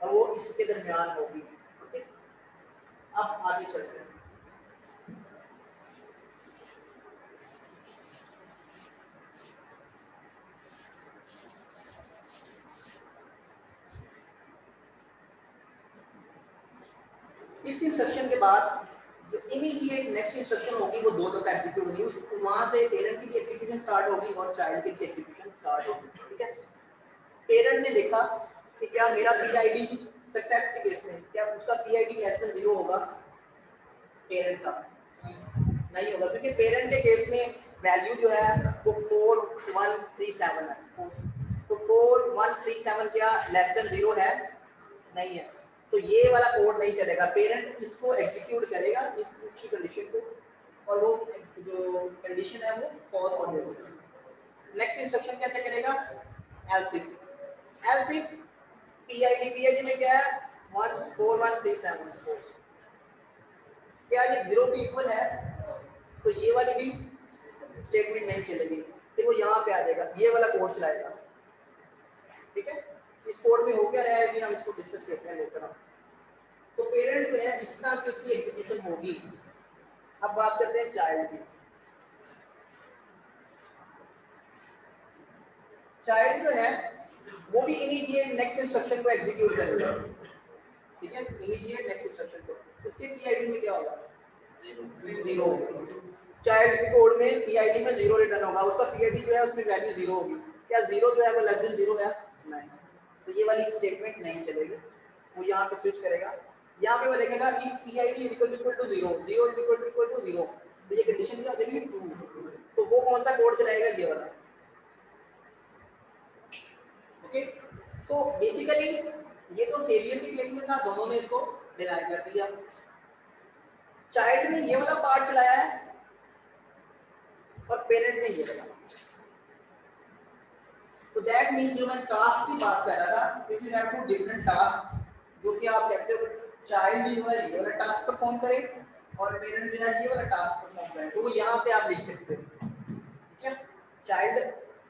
और वो इसके दरमियान होगी। ठीक है, अब आगे चलते हैं। इस इंस्ट्रक्शन के बाद जो इमीडिएट नेक्स्ट इंस्ट्रक्शन होगी वो दो दफा एग्जीक्यूट होगी, उस वहां से पेरेंट की भी एग्जीक्यूशन स्टार्ट होगी और चाइल्ड की भी एग्जीक्यूशन स्टार्ट होगी। ठीक है, पेरेंट ने देखा कि क्या मेरा पीआईडी सक्सेस के केस में क्या उसका पीआईडी लेस देन 0 होगा? पेरेंट का नहीं होगा, क्योंकि पेरेंट के केस में वैल्यू जो है वो 4137 है। तो 4137 क्या लेस देन 0 है? नहीं है, तो ये वाला कोड नहीं चलेगा। पेरेंट इसको एग्जीक्यूट करेगा इसकी कंडीशन को, और वो जो कंडीशन है वो फॉल्स हो जाएगी। नेक्स्ट इंस्ट्रक्शन क्या चेक करेगा? एल्स इफ पीआईडी में क्या है? 14137 क्या ये 0 के इक्वल है, तो ये वाली भी स्टेटमेंट नहीं चलेगी, फिर वो यहाँ पे आ जाएगा, ये वाला कोड चलाएगा। ठीक है, इस कोड में हो क्या रहा है, हम इसको डिस्कस करते हैं लेकर। तो पेरेंट जो है इस तरह से उसकी एग्जीक्यूशन होगी। अब बात करते हैं चाइल्ड की। चाइल्ड जो है वो भी इमीडिएट नेक्स्ट इंस्ट्रक्शन को एग्जीक्यूट करेगा। ठीक है, इमीडिएट नेक्स्ट इंस्ट्रक्शन को। उसके पीआईडी में क्या होगा, 0। चाइल्ड के कोड में पीआईडी में 0 रिटर्न होगा, उसका पीआईडी जो है उसमें वैल्यू 0 होगी। क्या 0 जो है वो लेस देन 0 है, नहीं, तो ये वाली स्टेटमेंट नहीं चलेगी, वो यहाँ पे स्विच करेगा। यहाँ पे वो देखेगा if PID is equal to 0, 0 is equal to 0, तो ये कंडीशन क्या हो जाएगी, ट्रू। तो वो कौन सा कोड चलाएगा, ये वाला। ओके, तो बेसिकली ये तो फेलियर के केस में था, दोनों ने इसको डिनाई कर दिया। चाइल्ड ने ये वाला पार्ट चलाया है और पेरेंट ने ये वाला। तो दैट मींस जो मैं टास्क की बात कर रहा था, if you have two different task, जो कि आप कहते हो चाइल्ड जो है ये वाला टास्क परफॉर्म करे और पेरेंट जो है ये वाला टास्क परफॉर्म करे, तो वो यहाँ पे आप लिख सकते हो। ठीक है, चाइल्ड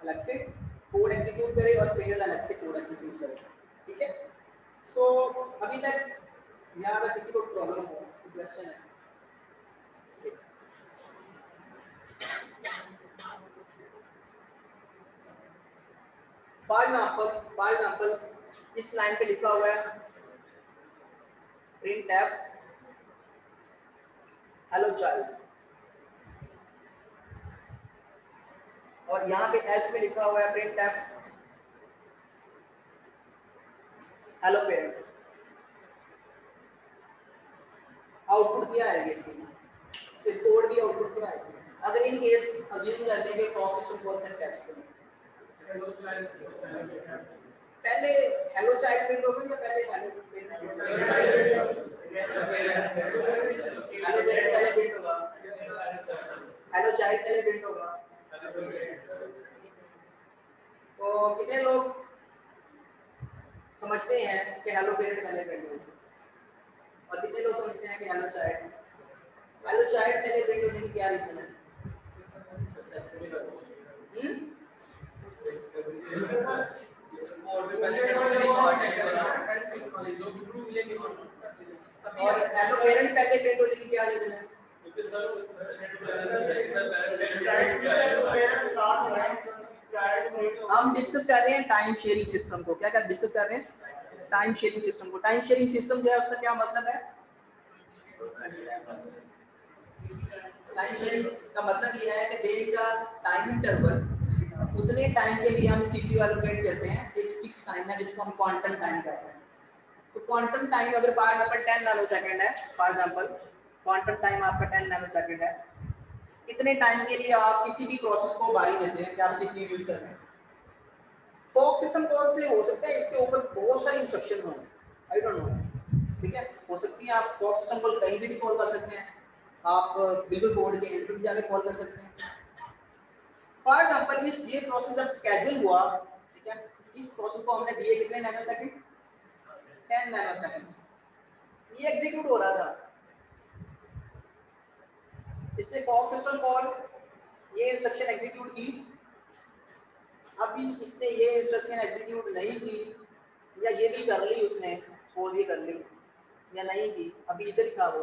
अलग से कोड एग्जीक्यूट करे और पेरेंट अलग से कोड एग्जीक्यूट करे। ठीक है, सो अभी तक यहाँ अगर किसी को प्रॉब्लम हो, क्वेश्चन है। फॉर एग्जांपल इस लाइन पे लिखा हुआ है प्रिंट एफ हेलो चाइल्ड, और यहाँ पे एस में लिखा हुआ है print F hello parent. Output क्या आएगी इसकी, इस कोड की आउटपुट क्या आएगी अगर इन केस अज्यूम करने के फॉर सिस्टम कॉल सक्सेसफुल। पहले हेलो चाइल्ड प्रिंट होगा या पहले हेलो पेरेंट, हेलो पेरेंट पहले प्रिंट होगा, हेलो चाइल्ड पहले प्रिंट होगा। तो कितने लोग समझते हैं कि हेलो पेरेंट पहले प्रिंट होगा और कितने लोग समझते हैं कि हेलो चाइल्ड पहले प्रिंट होने की क्या रीजन है? और हेलो पेरेंट पहले प्रिंट होने की क्या रीजन है? हम डिस्कस कर रहे हैं टाइम शेयरिंग सिस्टम को। क्या डिस्कस कर रहे हैं? टाइम शेयरिंग सिस्टम को। टाइम शेयरिंग सिस्टम जो है उसका क्या मतलब है? टाइम शेयरिंग का मतलब ये है कि देने का टाइम इंटरवल, उतने टाइम के लिए हम सीपीयू एलोकेट करते हैं, एक फिक्स टाइम है जिसको हम क्वांटम टाइम कहते हैं। तो क्वांटम टाइम अगर फॉर एग्जांपल 10 नैनोसेकंड है, फॉर एग्जांपल क्वांटम टाइम आपका 10 नैनोसेकंड है, इतने टाइम के लिए आप किसी भी प्रोसेस को बारी देते हैं कि आप सीपीयू यूज कर रहे हैं। फॉक सिस्टम कॉल से हो सकता है इसके ऊपर बहुत सारी इंस्ट्रक्शन हो, आई डोंट नो। ठीक है, हो सकती है आप फॉक सिस्टम कॉल कहीं भी कॉल कर सकते हैं, आप बिल्कुल बोर्ड के एंड पे जाके कॉल कर सकते हैं। फॉर एग्जांपल इस ये प्रोसेस जब स्केड्यूल हुआ, ठीक है, इस प्रोसेस को हमने दिए कितने नैनोसेकंड, 10 नैनोसेकंड, ये एग्जीक्यूट हो रहा था। इसने फॉक सिस्टम कॉल ये इंस्ट्रक्शन एग्जीक्यूट की, अभी इसने ये इंस्ट्रक्शन एग्जीक्यूट नहीं की या ये भी कर ली उसने, सपोज ये कर ली या नहीं की, अभी इधर ही था वो,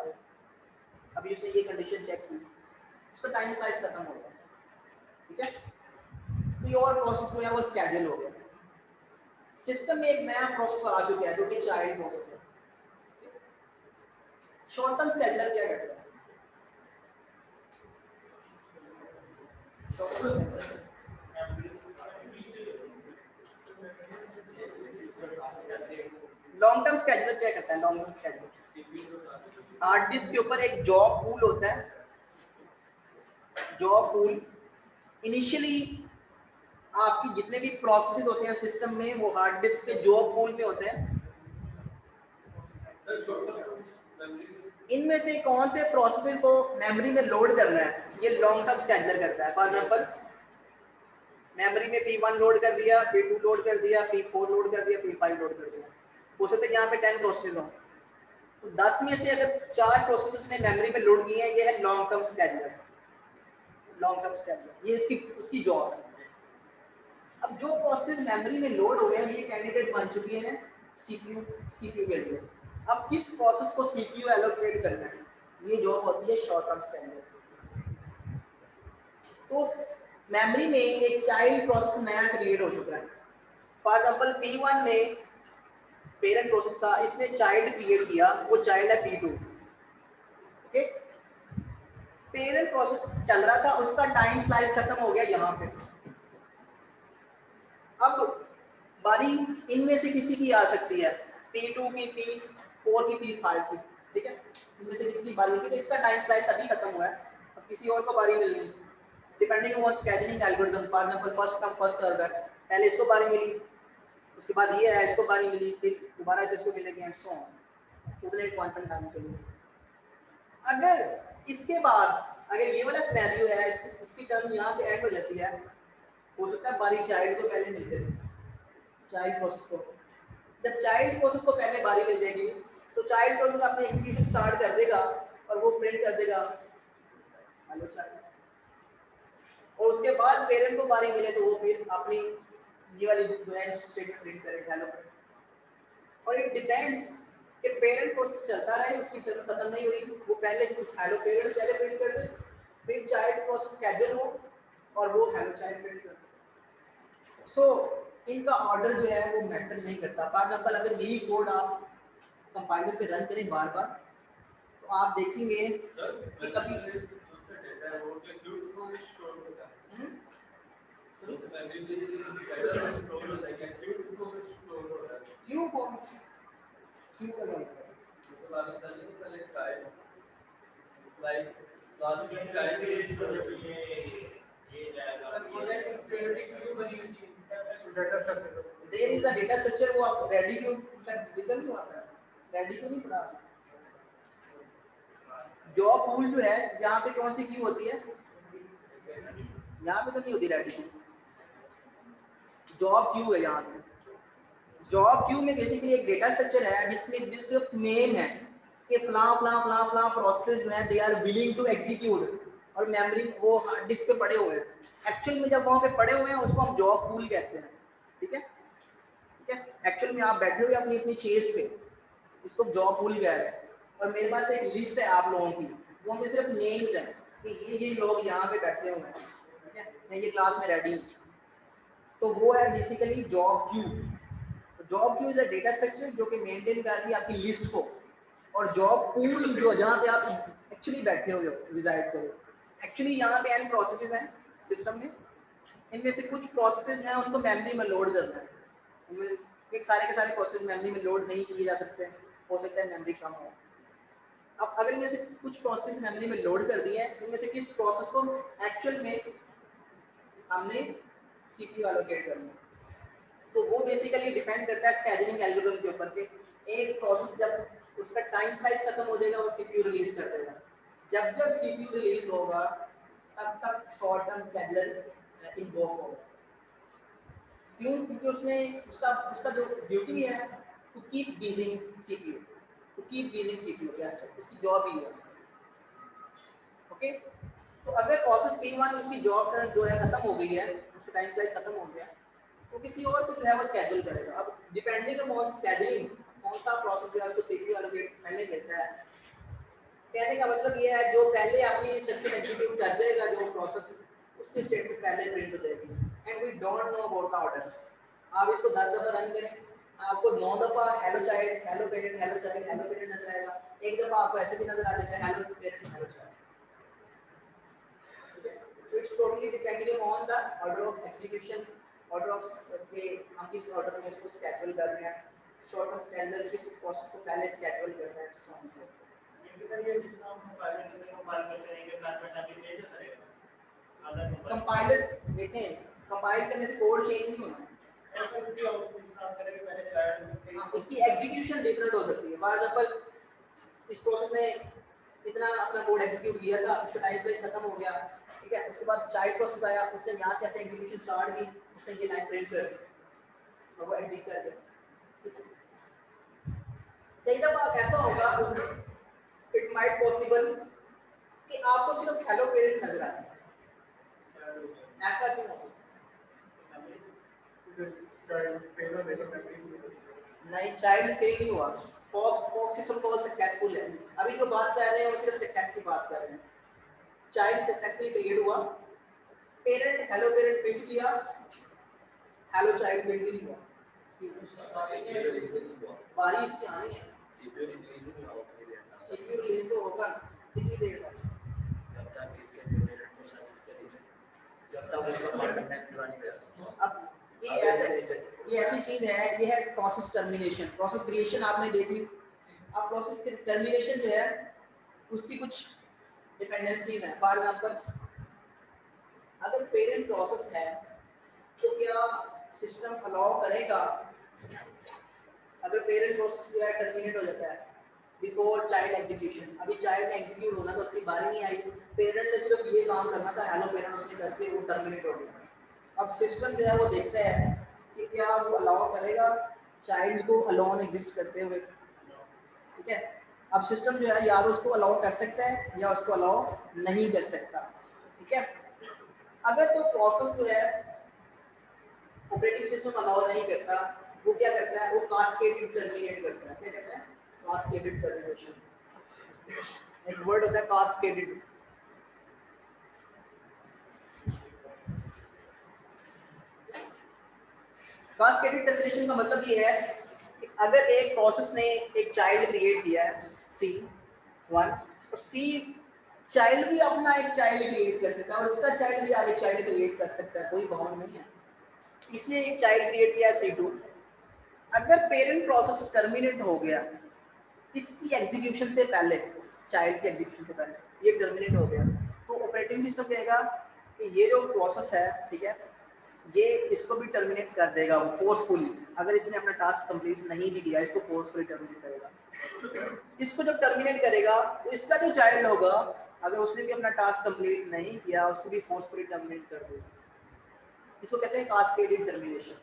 अभी उसने ये कंडीशन चेक की, उसका टाइम स्लाइस खत्म हो गया। ठीक है, कोई और प्रोसेस जो है वो स्केड्यूल हो गया। सिस्टम में एक नया प्रोसेस आ चुका है जो कि चाइल्ड प्रोसेस है। शॉर्ट टर्म स्केड्यूलर क्या करता है? लॉन्ग टर्म स्केड्यूलर क्या करता है? Long term scheduler hard disk के ऊपर एक जॉब पूल होता है। जॉब पूल इनिशियली आपकी जितने भी प्रोसेसेस होते हैं सिस्टम में वो हार्ड डिस्क के जॉब पूल में होते हैं। इनमें से कौन से प्रोसेसेस को मेमोरी में लोड करना है ये लॉन्ग टर्म स्केड्यूलर करता है। फॉर एग्जांपल मेमोरी में P1 लोड कर दिया, P2 लोड कर दिया, P4 लोड कर दिया, P5 लोड कर दिया। हो सकता है यहाँ पे 10 प्रोसेस हो, तो 10 में से अगर 4 प्रोसेस ने मेमोरी में लोड किए हैं, ये है long term scheduler. Long term scheduler ये इसकी उसकी जॉब है। अब जो प्रोसेस मेमोरी में लोड हो गए हैं, ये कैंडिडेट बन चुके हैं सीपीयू के लिए। अब किस प्रोसेस को सीपीयू एलोकेट करना है, ये जॉब होती है शॉर्ट टर्म स्केड्यूलर। तो मेमोरी में एक चाइल्ड प्रोसेस नया क्रिएट हो चुका है। फॉर एग्जांपल P1 में पेरेंट प्रोसेस था, इसने चाइल्ड क्रिएट किया, वो चाइल्ड है P2। ओके, पेरेंट प्रोसेस चल रहा था, उसका टाइम स्लाइस खत्म हो गया यहाँ पे। अब बारी इनमें से किसी की आ सकती है, P2 की, P4 की, P5 की, ठीक है, इनमें से किसी की बारी होगी, तो इसका टाइम स्लाइस अभी खत्म हुआ है, अब किसी और को बारी मिलनी, depending on scheduling algorithm. For example first come first serve है, पहले इसको बारी मिली, उसके बाद ये है, इसको बारी मिली, फिर दोबारा से इसको मिलेगी, एंड सो ऑन, उतने क्वांटम टाइम के लिए। अगर इसके बाद अगर ये वाला सिनेरियो है, इसकी टर्म यहाँ पे एंड हो जाती है, हो सकता है बारी चाइल्ड को पहले मिल जाए, चाइल्ड प्रोसेस को। जब चाइल्ड प्रोसेस को पहले बारी मिल जाएगी, तो चाइल्ड प्रोसेस अपने एग्जीक्यूशन स्टार्ट कर देगा और वो प्रिंट कर देगा हेलो चाइल्ड, और उसके बाद पेरेंट को बारी मिले तो वो फिर अपनी ये वाली जो है स्टेटमेंट प्रिंट करेगा हेलो। और इट डिपेंड्स कि पेरेंट प्रोसेस चलता रहे, उसकी टर्म खत्म नहीं हुई, वो पहले हेलो पेरेंट पहले प्रिंट कर दे, फिर चाइल्ड प्रोसेस कैजुअल हो और वो हेलो चाइल्ड प्रिंट कर दे। सो इनका ऑर्डर जो है वो मैटर नहीं करता। फॉर एग्जांपल अगर यही कोड आप कंपाइलर पे रन करें बार बार, तो आप देखेंगे कि कभी क्यों क्यों का there is a data structure, वो आप रेडी क्यू का जिक्र नहीं आता है, रेडी क्यू नहीं पढ़ा। जॉब पूल जो है यहाँ पे कौन सी क्यू होती है, यहाँ पे तो नहीं होती रेडी क्यू, जॉब क्यू है यहाँ पे। जॉब क्यू में बेसिकली एक डेटा स्ट्रक्चर है जिसमें सिर्फ नेम है कि फलां फलां फलां फलां प्रोसेस जो है they are willing to execute, और मेमोरी वो हार्ड डिस्क पे पड़े हुए हैं। एक्चुअल में जब वहाँ पे पड़े हुए हैं उसको हम जॉब पूल कहते हैं, ठीक है, ठीक है। एक्चुअल में आप बैठे हुए अपनी अपनी चेयर्स पे, इसको जॉब पूल कह रहे हैं, और मेरे पास एक लिस्ट है आप लोगों की, वो में सिर्फ नेम्स हैं कि ये लोग यहाँ पे बैठे हुए हैं, ठीक है, मैं ये क्लास में रेडी हूँ, तो वो है basically job queue. Job queue is a data structure जो कि मेंटेन कर रही है आपकी लिस्ट को, और जॉब पूल जो जहाँ पे आप एक्चुअली बैठे हुए हो, रिजाइड करो। एक्चुअली यहाँ पे n प्रोसेसेस हैं सिस्टम में, इनमें से कुछ प्रोसेसेस हैं उनको मेमोरी में लोड करना है, उनमें सारे के सारे प्रोसेस मेमोरी में लोड नहीं किए जा सकते, हो सकता है मेमोरी कम हो। अब अगर इनमें से कुछ प्रोसेस मेमोरी में लोड कर दिए हैं, इनमें से किस प्रोसेस को एक्चुअल में हमने सीपीयू एलोकेट करना है, तो वो बेसिकली डिपेंड करता है स्केड्यूलिंग एल्गोरिथम के ऊपर के। एक प्रोसेस जब उसका टाइम स्लाइस खत्म हो जाएगा, वो सीपीयू रिलीज कर देगा। जब जब सीपीयू रिलीज होगा तब तक शॉर्ट टर्म स्केड्यूलर इन्वोक होगा। क्यों? क्योंकि उसने उसका जो ड्यूटी है to keep busying CPU, to keep busying CPU, कैसे उसकी जॉब ही है। ओके, तो अगर प्रोसेस P1 उसकी जॉब जो है खत्म हो गई है, उसका टाइम स्लाइस खत्म हो गया, तो किसी और को जो है वो स्केड्यूल करेगा। अब डिपेंडिंग अपॉन स्केड्यूलिंग कौन सा प्रोसेस जो है उसको सीपीयू एलोकेट पहले देता है। कहने का मतलब ये है जो पहले अपनी इंस्ट्रक्शन एग्जीक्यूट कर जाएगा, जो प्रोसेस उसकी स्टेटमेंट पहले प्रिंट हो जाएगी, and we don't know about the order. आप इसको 10 दफा रन करें, आपको 9 दफा hello child, hello parent, hello child, hello parent नजर आएगा, एक दफा आपको ऐसे भी नजर आ जाएगा hello parent, hello child. It's totally depending on the order of execution, order of के हम किस ऑर्डर में इसको स्केड्यूल कर रहे हैं, शॉर्ट टर्म स्केड्यूलर किस प्रोसेस को पहले स्केड्यूल करता है, सो ऑन सो। कंपाइलर देखें, कंपाइल करने से कोड चेंज नहीं होना है, इसकी एग्जीक्यूशन डिफरेंट हो सकती है। फॉर एग्जांपल इस प्रोसेस ने इतना अपना कोड एग्जीक्यूट किया था, उसका टाइम स्लाइस खत्म हो गया, ठीक है, उसके बाद चाइल्ड प्रोसेस आया, उसने यहाँ से अपनी एग्जीक्यूशन स्टार्ट की, उसने ये लाइन प्रिंट कर दी और वो एग्जीक्यूट कर दिया। कई दफा ऐसा होगा, इट माइट पॉसिबल कि आपको सिर्फ हेलो पेरेंट नजर आए, ऐसा क्यों हो सकता नहीं? चाइल्ड फेल नहीं हुआ, फॉक सिस्टम को सक्सेसफुल है। अभी जो बात कर रहे हैं वो सिर्फ सक्सेस की बात कर रहे हैं, चाइल्ड सक्सेसफुली क्रिएट हुआ, पेरेंट हेलो पेरेंट प्रिंट किया, हेलो चाइल्ड प्रिंट नहीं हुआ, बारी उसकी आनी है। सीपीयू रिलीज तो होगा कितनी देर में? अब ये ऐसी चीज है, ये है प्रोसेस टर्मिनेशन। प्रोसेस क्रिएशन आपने देख ली, अब प्रोसेस टर्मिनेशन जो है उसकी कुछ डिपेंडेंसीज हैं। फॉर एग्जांपल अगर पेरेंट प्रोसेस है तो क्या सिस्टम अलाउ करेगा, अगर पेरेंट प्रोसेस जो है टर्मिनेट हो जाता है बिफोर चाइल्ड एग्जीक्यूशन, अभी चाइल्ड ने एग्जीक्यूट होना तो उसकी बारी नहीं आई, पेरेंट ने सिर्फ ये काम करना था, हेलो पेरेंट उसने करके वो टर्मिनेट हो गया। अब सिस्टम जो है वो देखता है कि क्या वो अलाउ करेगा चाइल्ड को अलोन एग्जिस्ट करते हुए, ठीक है। अब सिस्टम जो है या तो उसको अलाउ कर सकता है या उसको अलाउ नहीं कर सकता, ठीक है। अगर तो प्रोसेस जो है ऑपरेटिंग सिस्टम अलाउ नहीं करता, वो क्या करता है, वो कास्केडेड टर्मिनेट करता है। क्या कहता है? कास्केडेड टर्मिनेशन, एक वर्ड होता है कास्केडेड। कास्केडेड टर्मिनेशन का मतलब ये है कि अगर एक प्रोसेस ने एक चाइल्ड क्रिएट किया है C1 और C चाइल्ड भी अपना एक चाइल्ड क्रिएट कर सकता है और उसका चाइल्ड भी आगे चाइल्ड क्रिएट कर सकता है, कोई बाउंड नहीं है। इसने एक चाइल्ड क्रिएट किया C2, अगर पेरेंट प्रोसेस टर्मिनेट हो गया इसकी एग्जीक्यूशन से पहले, चाइल्ड की एग्जीक्यूशन से पहले ये टर्मिनेट हो गया, तो ऑपरेटिंग सिस्टम कहेगा कि ये जो प्रोसेस है, ठीक है, ये इसको भी टर्मिनेट कर देगा वो फोर्सफुली। अगर इसने अपना टास्क कंप्लीट नहीं भी किया इसको फोर्सफुली टर्मिनेट करेगा। इसको जब टर्मिनेट करेगा तो इसका जो चाइल्ड होगा अगर उसने भी अपना टास्क कंप्लीट नहीं किया उसको भी फोर्सफुली टर्मिनेट कर देगा। इसको कहते हैं कास्केडेड टर्मिनेशन।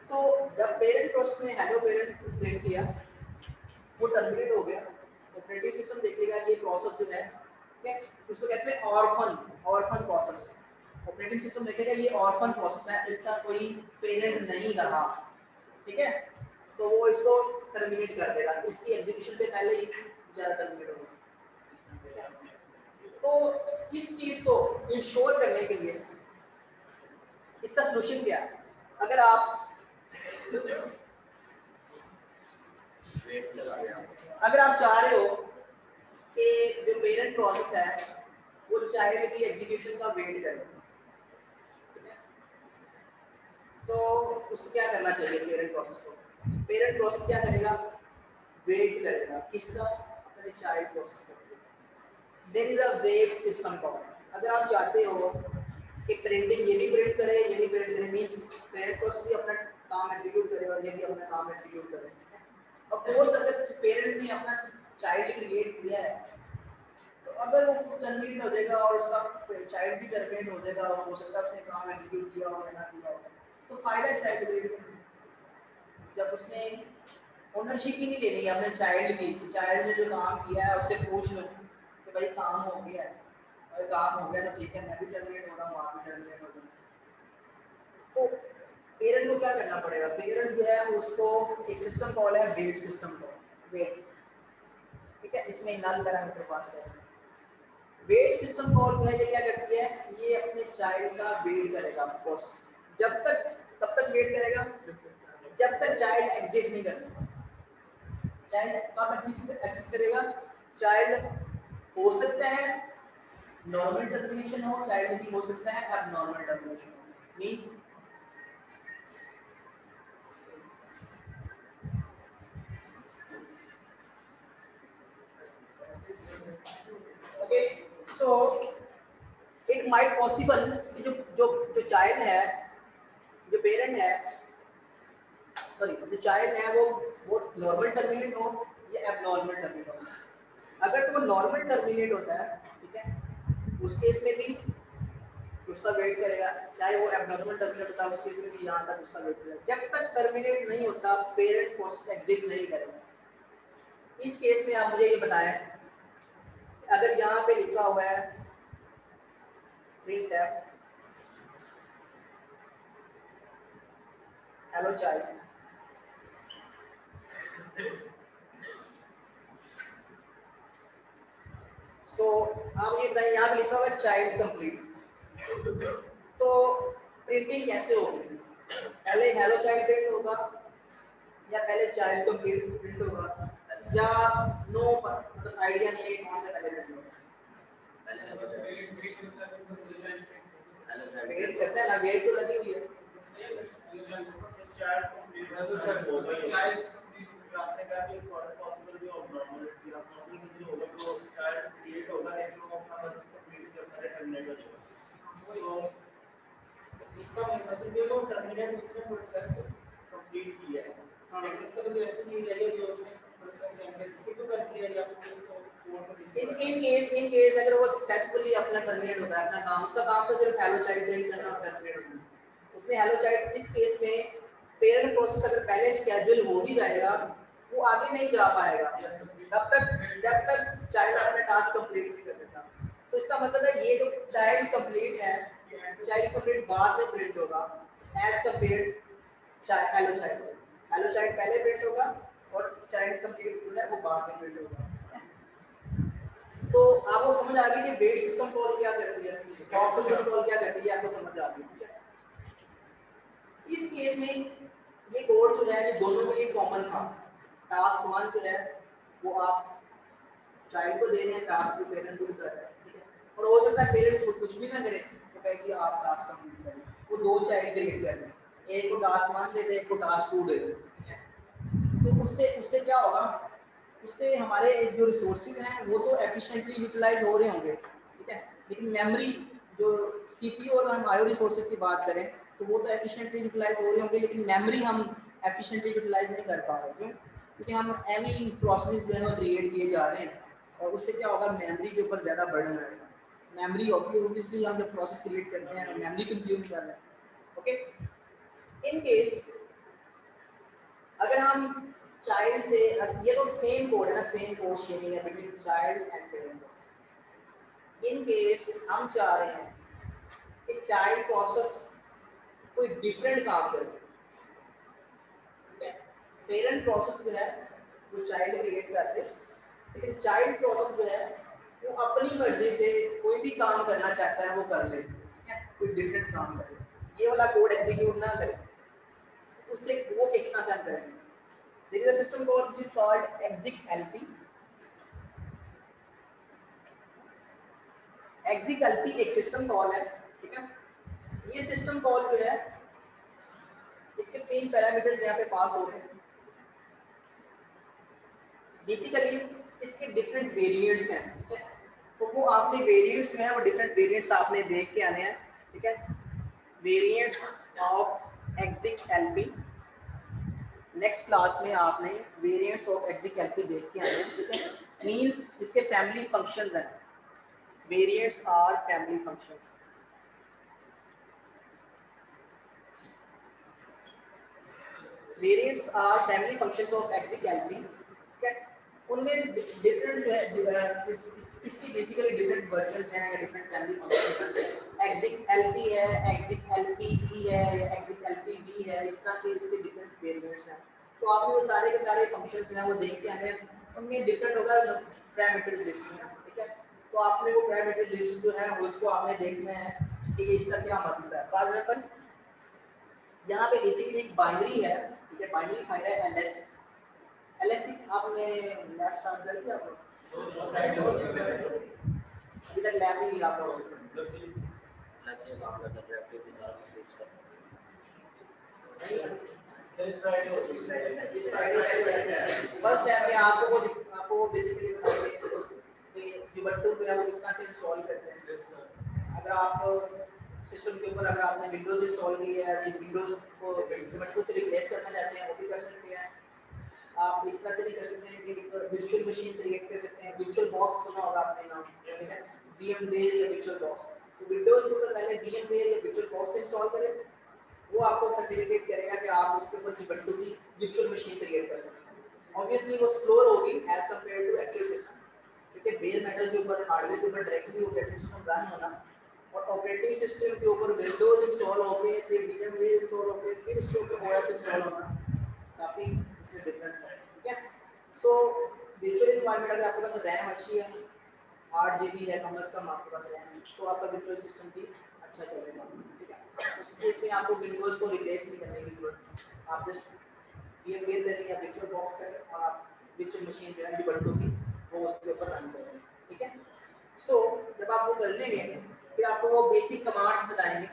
तो जब पेरेंट प्रोसेस ने हेलो पेरेंट प्रिंट किया, वो टर्मिनेट हो गया, ऑपरेटिंग सिस्टम देखेगा ये प्रोसेस जो है, ठीक है, उसको कहते हैं ऑर्फन प्रोसेस। ऑपरेटिंग सिस्टम देखेगा ये ऑर्फन प्रोसेस है, इसका कोई पेरेंट नहीं रहा, ठीक है, तो वो इसको टर्मिनेट कर देगा, इसकी एग्जीक्यूशन से पहले ही जरा टर्मिनेट होगा। तो इस चीज को इंश्योर करने के लिए इसका सॉल्यूशन क्या है? अगर आप चाह रहे हो कि जो पेरेंट प्रोसेस है वो चाइल्ड की एग्जीक्यूशन का वेट करे, तो उसको क्या करना चाहिए? पेरेंट प्रोसेस को, पेरेंट प्रोसेस क्या करेगा? वेट करेगा किसका? अपने चाइल्ड प्रोसेस का। There is a wait system call. अगर आप चाहते हो कि प्रिंटिंग ये भी प्रिंट करे ये भी प्रिंट करे, मींस पेरेंट प्रोसेस भी अपना काम एग्जीक्यूट करे और ये भी अपना काम एग्जीक्यूट करे। ऑफ कोर्स अगर पेरेंट ने अपना चाइल्ड क्रिएट किया है तो अगर वो खुद टर्मिनेट हो जाएगा और उसका चाइल्ड भी टर्मिनेट हो जाएगा और हो सकता है उसने काम एग्जीक्यूट किया हो या ना किया हो, तो फायदा चाइल्ड क्रिएट करने। जब उसने ओनरशिप ही नहीं लेनी है अपने चाइल्ड की, चाइल्ड ने जो काम किया है उससे पूछ लो कि भाई काम हो गया है, अगर काम हो गया तो ठीक है, मैं भी टर्मिनेट हो रहा हूँ, आप भी टर्मिनेट हो गए। तो पेरेंट को क्या करना पड़ेगा? पेरेंट जो है उसको एक सिस्टम कॉल है वेट सिस्टम कॉल, वेट, ठीक है, इसमें नल पैरामीटर पास करेंगे। वेट सिस्टम कॉल जो है ये क्या करती है? ये अपने चाइल्ड का वेट करेगा प्रोसेस, जब तक तब तक वेट करेगा जब तक चाइल्ड एग्जिट नहीं करता। चाइल्ड कब एग्जिट करेगा? चाइल्ड हो सकता है नॉर्मल टर्मिनेशन हो, चाइल्ड की हो सकता है अब नॉर्मल टर्मिनेशन हो, means okay. So it might possible कि जो जो जो चाइल्ड है, जो पेरेंट है, सॉरी जो चाइल्ड है वो नॉर्मल टर्मिनेट हो या एबनॉर्मल टर्मिनेट हो। अगर तो वो नॉर्मल टर्मिनेट होता है, ठीक है, उस केस में भी उसका वेट करेगा, चाहे वो एबनॉर्मल टर्मिनेट होता है उस केस में भी यहाँ तक उसका वेट करेगा। जब तक टर्मिनेट नहीं होता पेरेंट प्रोसेस एग्जिट नहीं करेगा। इस केस में आप मुझे ये बताएं, अगर यहाँ पे लिखा हुआ है प्रिंट हेलो चाइल्ड, तो आप ये बताइए यहाँ पे लिखा हुआ है चाइल्ड कंप्लीट, तो प्रिंटिंग कैसे होगी? पहले हेलो चाइल्ड प्रिंट होगा या पहले चाइल्ड कंप्लीट प्रिंट होगा, या नो मतलब आइडिया नहीं है कि कौन से पहले प्रिंट होगा? पहले हेलो चाइल्ड वेट करते हैं ना, वेट तो लगी हुई है। आपने कहा कि पॉसिबल भी होगा नॉर्मली कितनी होगा तो चाइल्ड क्रिएट होगा लेकिन वो अपना कंप्लीट करना है टर्मिनेट हो जाएगा। तो इसका मतलब ये वो टर्मिनेट उसने प्रोसेस कंप्लीट किया है, लेकिन इसका तो ऐसी चीज है जो उसने प्रोसेस एग्जीक्यूट तो कर दिया या उसको कोड इन केस अगर वो सक्सेसफुली अपना टर्मिनेट होता है अपना काम, उसका काम तो सिर्फ हेलो चाइल्ड प्रिंट करना और टर्मिनेट होना, उसने हेलो चाइल्ड, इस केस में पेरेंट प्रोसेस अगर पहले स्केड्यूल हो भी जाएगा वो आगे नहीं जा पाएगा जब तक चाइल्ड अपना टास्क कंप्लीट नहीं कर देता। तो इसका मतलब है ये जो चाइल्ड कंप्लीट है, चाइल्ड कंप्लीट बाद में प्रिंट होगा एज कंपेयर्ड हेलो चाइल्ड पहले प्रिंट होगा और चाइल्ड कंप्लीट जो है वो बाद में प्रिंट होगा। तो आपको समझ आ गई कि वेट सिस्टम कॉल क्या करती है, फॉग सिस्टम कॉल क्या करती है, आपको समझ आ गई। इस केस में ये कोड जो है ये दोनों के लिए कॉमन था। टास्क 1 जो है वो आप चाइल्ड को दे रहे हैं, टास्क 2 पेरेंट को कर रहे हैं, ठीक है। और हो सकता है पेरेंट्स खुद कुछ भी ना करें तो कहे कि आप टास्क कंप्लीट करें, वो दो चाइल्ड क्रिएट कर लें, एक को टास्क 1 दे दे, एक को टास्क 2 दे दे, ठीक है। तो उससे क्या होगा, उससे हमारे जो रिसोर्सेज हैं वो तो एफिशिएंटली यूटिलाइज हो रहे होंगे, ठीक है, लेकिन मेमोरी जो सीपीयू और हम आईओ रिसोर्सेज की बात करें तो वो तो एफिशिएंटली यूटिलाइज हो रहे होंगे, लेकिन मेमोरी हम एफिशिएंटली यूटिलाइज नहीं कर पा रहे। क्यों? क्योंकि हम एनी प्रोसेसेस जो है क्रिएट किए जा रहे हैं और उससे क्या होगा, मेमोरी के ऊपर ज़्यादा बर्डन आएगा। मेमोरी ऑब्वियसली हम जब प्रोसेस क्रिएट करते हैं मेमोरी कंज्यूम कर रहे हैं। ओके, इन केस अगर हम चाइल्ड से, ये तो सेम कोड है ना, सेम कोड शेयरिंग है between child and parent. In case हम चाह रहे हैं कि चाइल्ड प्रोसेस कोई डिफरेंट काम करे, ठीक है। पेरेंट प्रोसेस जो है वो चाइल्ड क्रिएट करते, लेकिन चाइल्ड प्रोसेस जो है वो अपनी मर्जी से कोई भी काम करना चाहता है वो कर ले, ठीक है, कोई डिफरेंट काम करे, ये वाला कोड एग्जीक्यूट ना करे। उससे वो किस तरह से हम करेंगे? There is a system call which is called execlp. execlp एक सिस्टम कॉल है, ठीक है। ये सिस्टम कॉल जो है इसके 3 पैरामीटर्स यहाँ पे पास हो रहे हैं। बेसिकली इसके डिफरेंट वेरिएंट्स हैं, ठीक है। तो वो आपने वेरिएंट्स में है वो डिफरेंट वेरिएंट्स आपने देख के आने हैं, ठीक है। Variants of execlp, next class में आपने वेरिएंट्स ऑफ execlp देख के आए हैं, ठीक है। मींस इसके फैमिली फंक्शंस हैं, variants are family functions. Variants are family functions of execlp, ठीक है। उनमें डिफरेंट जो है इसकी बेसिकली डिफरेंट वर्जन्स हैं, डिफरेंट फैमिली फंक्शंस हैं। execlp है, execlpe है या execlpv है, इस तरह के इसके डिफरेंट वेरिएंट्स हैं। तो आपने वो सारे के सारे फंक्शंस जो हैं वो देख के आने हैं, उनमें डिफरेंट होगा पैरामीटर लिस्ट में, ठीक है। तो आपने वो पैरामीटर लिस्ट जो है उसको आपने देखना है कि इसका क्या मतलब है। फॉर एग्जांपल यहाँ पे बेसिकली एक बाइनरी है, ठीक है, बाइनरी फाइल है ls की आपने लैब स्टार्ट कर दिया आपको अभी तक लैब नहीं मिला आपको प्लस ये काम करता है एक्टिव भी सारा कुछ लिस्ट करता फर्स्ट लैब में आपको बेसिकली बताएंगे कि Ubuntu जो है वो किस तरह से इंस्टॉल करते हैं। अगर आप सिस्टम के ऊपर अगर आपने विंडोज इंस्टॉल की है, ये विंडोज को Ubuntu से रिप्लेस करना चाहते हैं वो भी कर सकते हैं। आप इस तरह से भी कर सकते हैं कि वर्चुअल मशीन क्रिएट कर सकते हैं। वर्चुअल बॉक्स सुना होगा आपने नाम, ठीक है, VMware या वर्चुअल बॉक्स। तो विंडोज के ऊपर पहले VMware या वर्चुअल बॉक्स इंस्टॉल करें, वो आपको फैसिलिटेट करेगा कि आप उसके ऊपर Ubuntu की वर्चुअल मशीन क्रिएट कर सकते हैं। ऑब्वियसली वो स्लोअर होगी as compare to actual system, क्योंकि बेयर मेटल के ऊपर हार्डवेयर के ऊपर डायरेक्टली ऑपरेटिंग सिस्टम रन होना और ऑपरेटिंग सिस्टम के ऊपर विंडोज इंस्टॉल होके फिर VMware इंस्टॉल होके फिर उसके ऊपर OS इंस्टॉल होना, काफ़ी इसमें डिफरेंस है। ठीक है, सो वर्चुअल एनवायरनमेंट अगर आपके पास रैम अच्छी है 8 GB है कम से कम आपके पास रैम, तो आपका वर्चुअल सिस्टम भी अच्छा चलेगा। ठीक है, उस केस में आपको विंडोज को रिप्लेस नहीं करने की जरूरत, आप जस्ट VMware करें या वर्चुअल बॉक्स करें और आप वर्चुअल मशीन जो है ubuntu की वो उसके ऊपर रन करें। ठीक है, सो जब आप वो कर लेंगे फिर आपको वो बेसिक कमांड्स बताएंगे,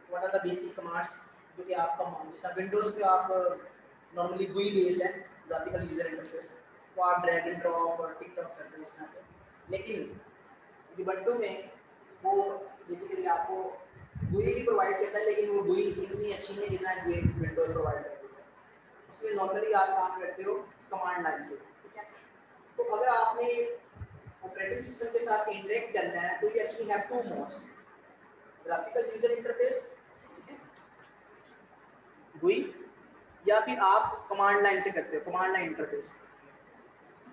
what are the basic commands जो कि आपका जैसा विंडोज पे आप नॉर्मली GUI बेस है ग्राफिकल यूजर इंटरफेस, वो आप ड्रैग एंड ड्रॉप और टिक-टॉक करते हैं इस तरह से, लेकिन ubuntu में वो बेसिकली आपको GUI भी प्रोवाइड करता है, लेकिन वो GUI इतनी अच्छी नहीं जितना विंडोज प्रोवाइड करता है। उसमें नॉर्मली आप काम करते हो कमांड लाइन से। ठीक है, तो अगर आपने ऑपरेटिंग सिस्टम के साथ इंटरेक्ट करना है तो you actually have two modes, graphical user interface GUI, या फिर आप कमांड लाइन से करते हो command line interface.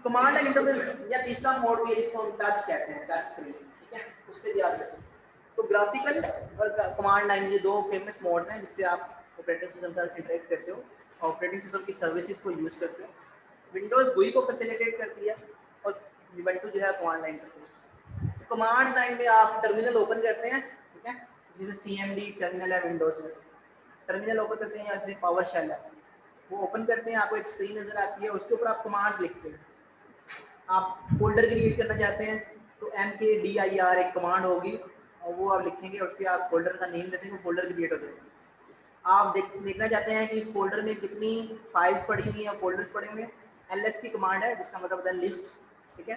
Command line interface या तीसरा मोड भी है जिसको हम टच कहते हैं, टच स्क्रीन। ठीक है, उससे भी आप कर सकते हैं। तो ग्राफिकल और कमांड लाइन ये दो फेमस मोड्स हैं जिससे आप ऑपरेटिंग सिस्टम का इंटरेक्ट करते हो, ऑपरेटिंग सिस्टम की सर्विसेज को यूज करते हो। विंडोज GUI को फैसिलिटेट करती है और ubuntu जो है कमांड लाइन इंटरफेस। तो कमांड लाइन में आप टर्मिनल ओपन करते हैं, ठीक है, जैसे CMD टर्मिनल है विंडोज में, टर्मिनल ओपन करते हैं या जैसे पावर शेल है वो ओपन करते हैं, आपको एक स्क्रीन नजर आती है, उसके ऊपर आप कमांड्स लिखते हैं। आप फोल्डर क्रिएट करना चाहते हैं तो mkdir एक कमांड होगी और वो आप लिखेंगे, उसके आप फोल्डर का नेम देते हैं, वो फोल्डर क्रिएट हो जाएगा। आप देखना चाहते हैं कि इस फोल्डर में कितनी फाइल्स पड़ी हुई हैं, फोल्डर्स पड़े हुए हैं, ls की कमांड है जिसका मतलब होता है लिस्ट। ठीक है,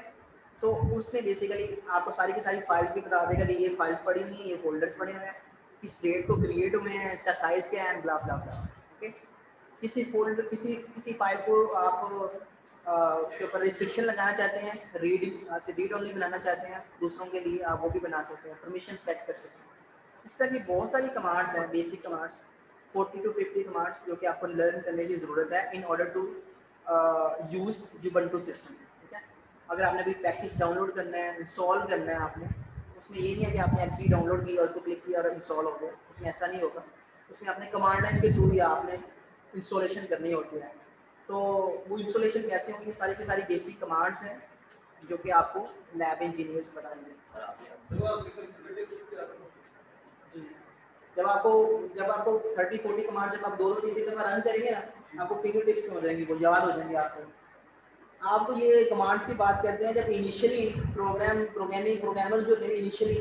सो उसमें बेसिकली आपको सारी की सारी फाइल्स भी बता देगा कि ये फाइल्स पड़ी हुई हैं, ये फोल्डर्स पड़े हुए हैं, किस डेट को क्रिएट हुए हैं, इसका साइज क्या है, ब्ला ब्ला ब्ला। ओके, किसी फोल्डर किसी फाइल को आप उसके ऊपर रिस्ट्रिक्शन लगाना चाहते हैं, रीड ओनली बनाना चाहते हैं दूसरों के लिए, आप वो भी बना सकते हैं, परमिशन सेट कर सकते हैं। इस तरह की बहुत सारी कमांड्स हैं, बेसिक कमांड्स 40 to 50 कमांड्स जो कि आपको लर्न करने की ज़रूरत है in order to use ubuntu system. ठीक है, अगर आपने कोई पैकेज डाउनलोड करना है, इंस्टॉल करना है आपने, उसमें ये नहीं है कि आपने XE डाउनलोड किया, उसको क्लिक किया और इंस्टॉल हो गया, उसमें ऐसा नहीं होगा। उसमें अपने कमांड लाइन के थ्रू ही आपने इंस्टॉलेशन करनी होती है। तो वो इंस्टॉलेशन कैसे होंगी, सारी की सारी बेसिक कमांड्स हैं जो कि आपको लैब इंजीनियर्स बताएंगे। जी, जब आपको 30-40 कमांड जब आप 2-3 दफ़ा रन करेंगे ना, आपको फिंगर टिप्स में हो जाएंगी, वो याद हो जाएंगे आपको। आप तो ये कमांड्स की बात करते हैं जब इनिशियली प्रोग्रामर्स जो थे इनिशियली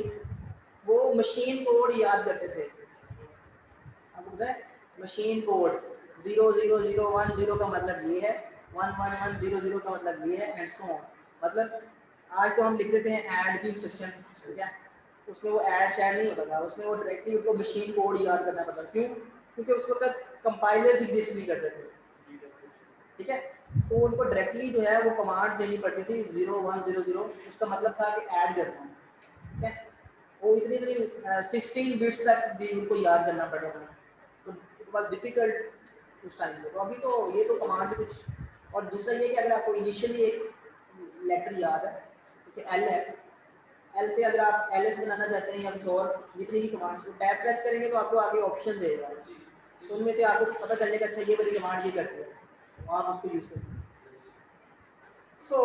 वो मशीन कोड याद करते थे। आपको पता है मशीन कोड 00010 का मतलब ये है, 11100 का मतलब ये है, एंड सो ऑन। मतलब आज तो हम लिख देते हैं ऐड की इंस्ट्रक्शन, ठीक है, उसमें वो ऐड शैड नहीं होता था, उसमें वो डायरेक्टली उनको मशीन कोड याद करना पड़ता। क्यों? क्योंकि उस वक्त कंपाइलर्स एग्जिस्ट नहीं करते थे। ठीक है, तो उनको डायरेक्टली जो है वो कमांड देनी पड़ती थी 0100, उसका मतलब था कि ऐड करना। ठीक है, वो इतनी 16 बिट्स तक भी उनको याद करना पड़ता था, तो इट वाज डिफिकल्ट उस टाइम पे। तो अभी तो ये तो कमांड से कुछ। और दूसरा ये कि अगर आपको इनिशियली एक लेटर याद है, जैसे एल है, एल से अगर आप एलएस बनाना चाहते हैं या कुछ और जितनी भी कमांड्स को टैब प्रेस करेंगे तो आपको आगे ऑप्शन देगा, तो उनमें से आपको पता चल जाएगा अच्छा ये वाली कमांड ये करती है, तो आप उसको यूज करेंगे। सो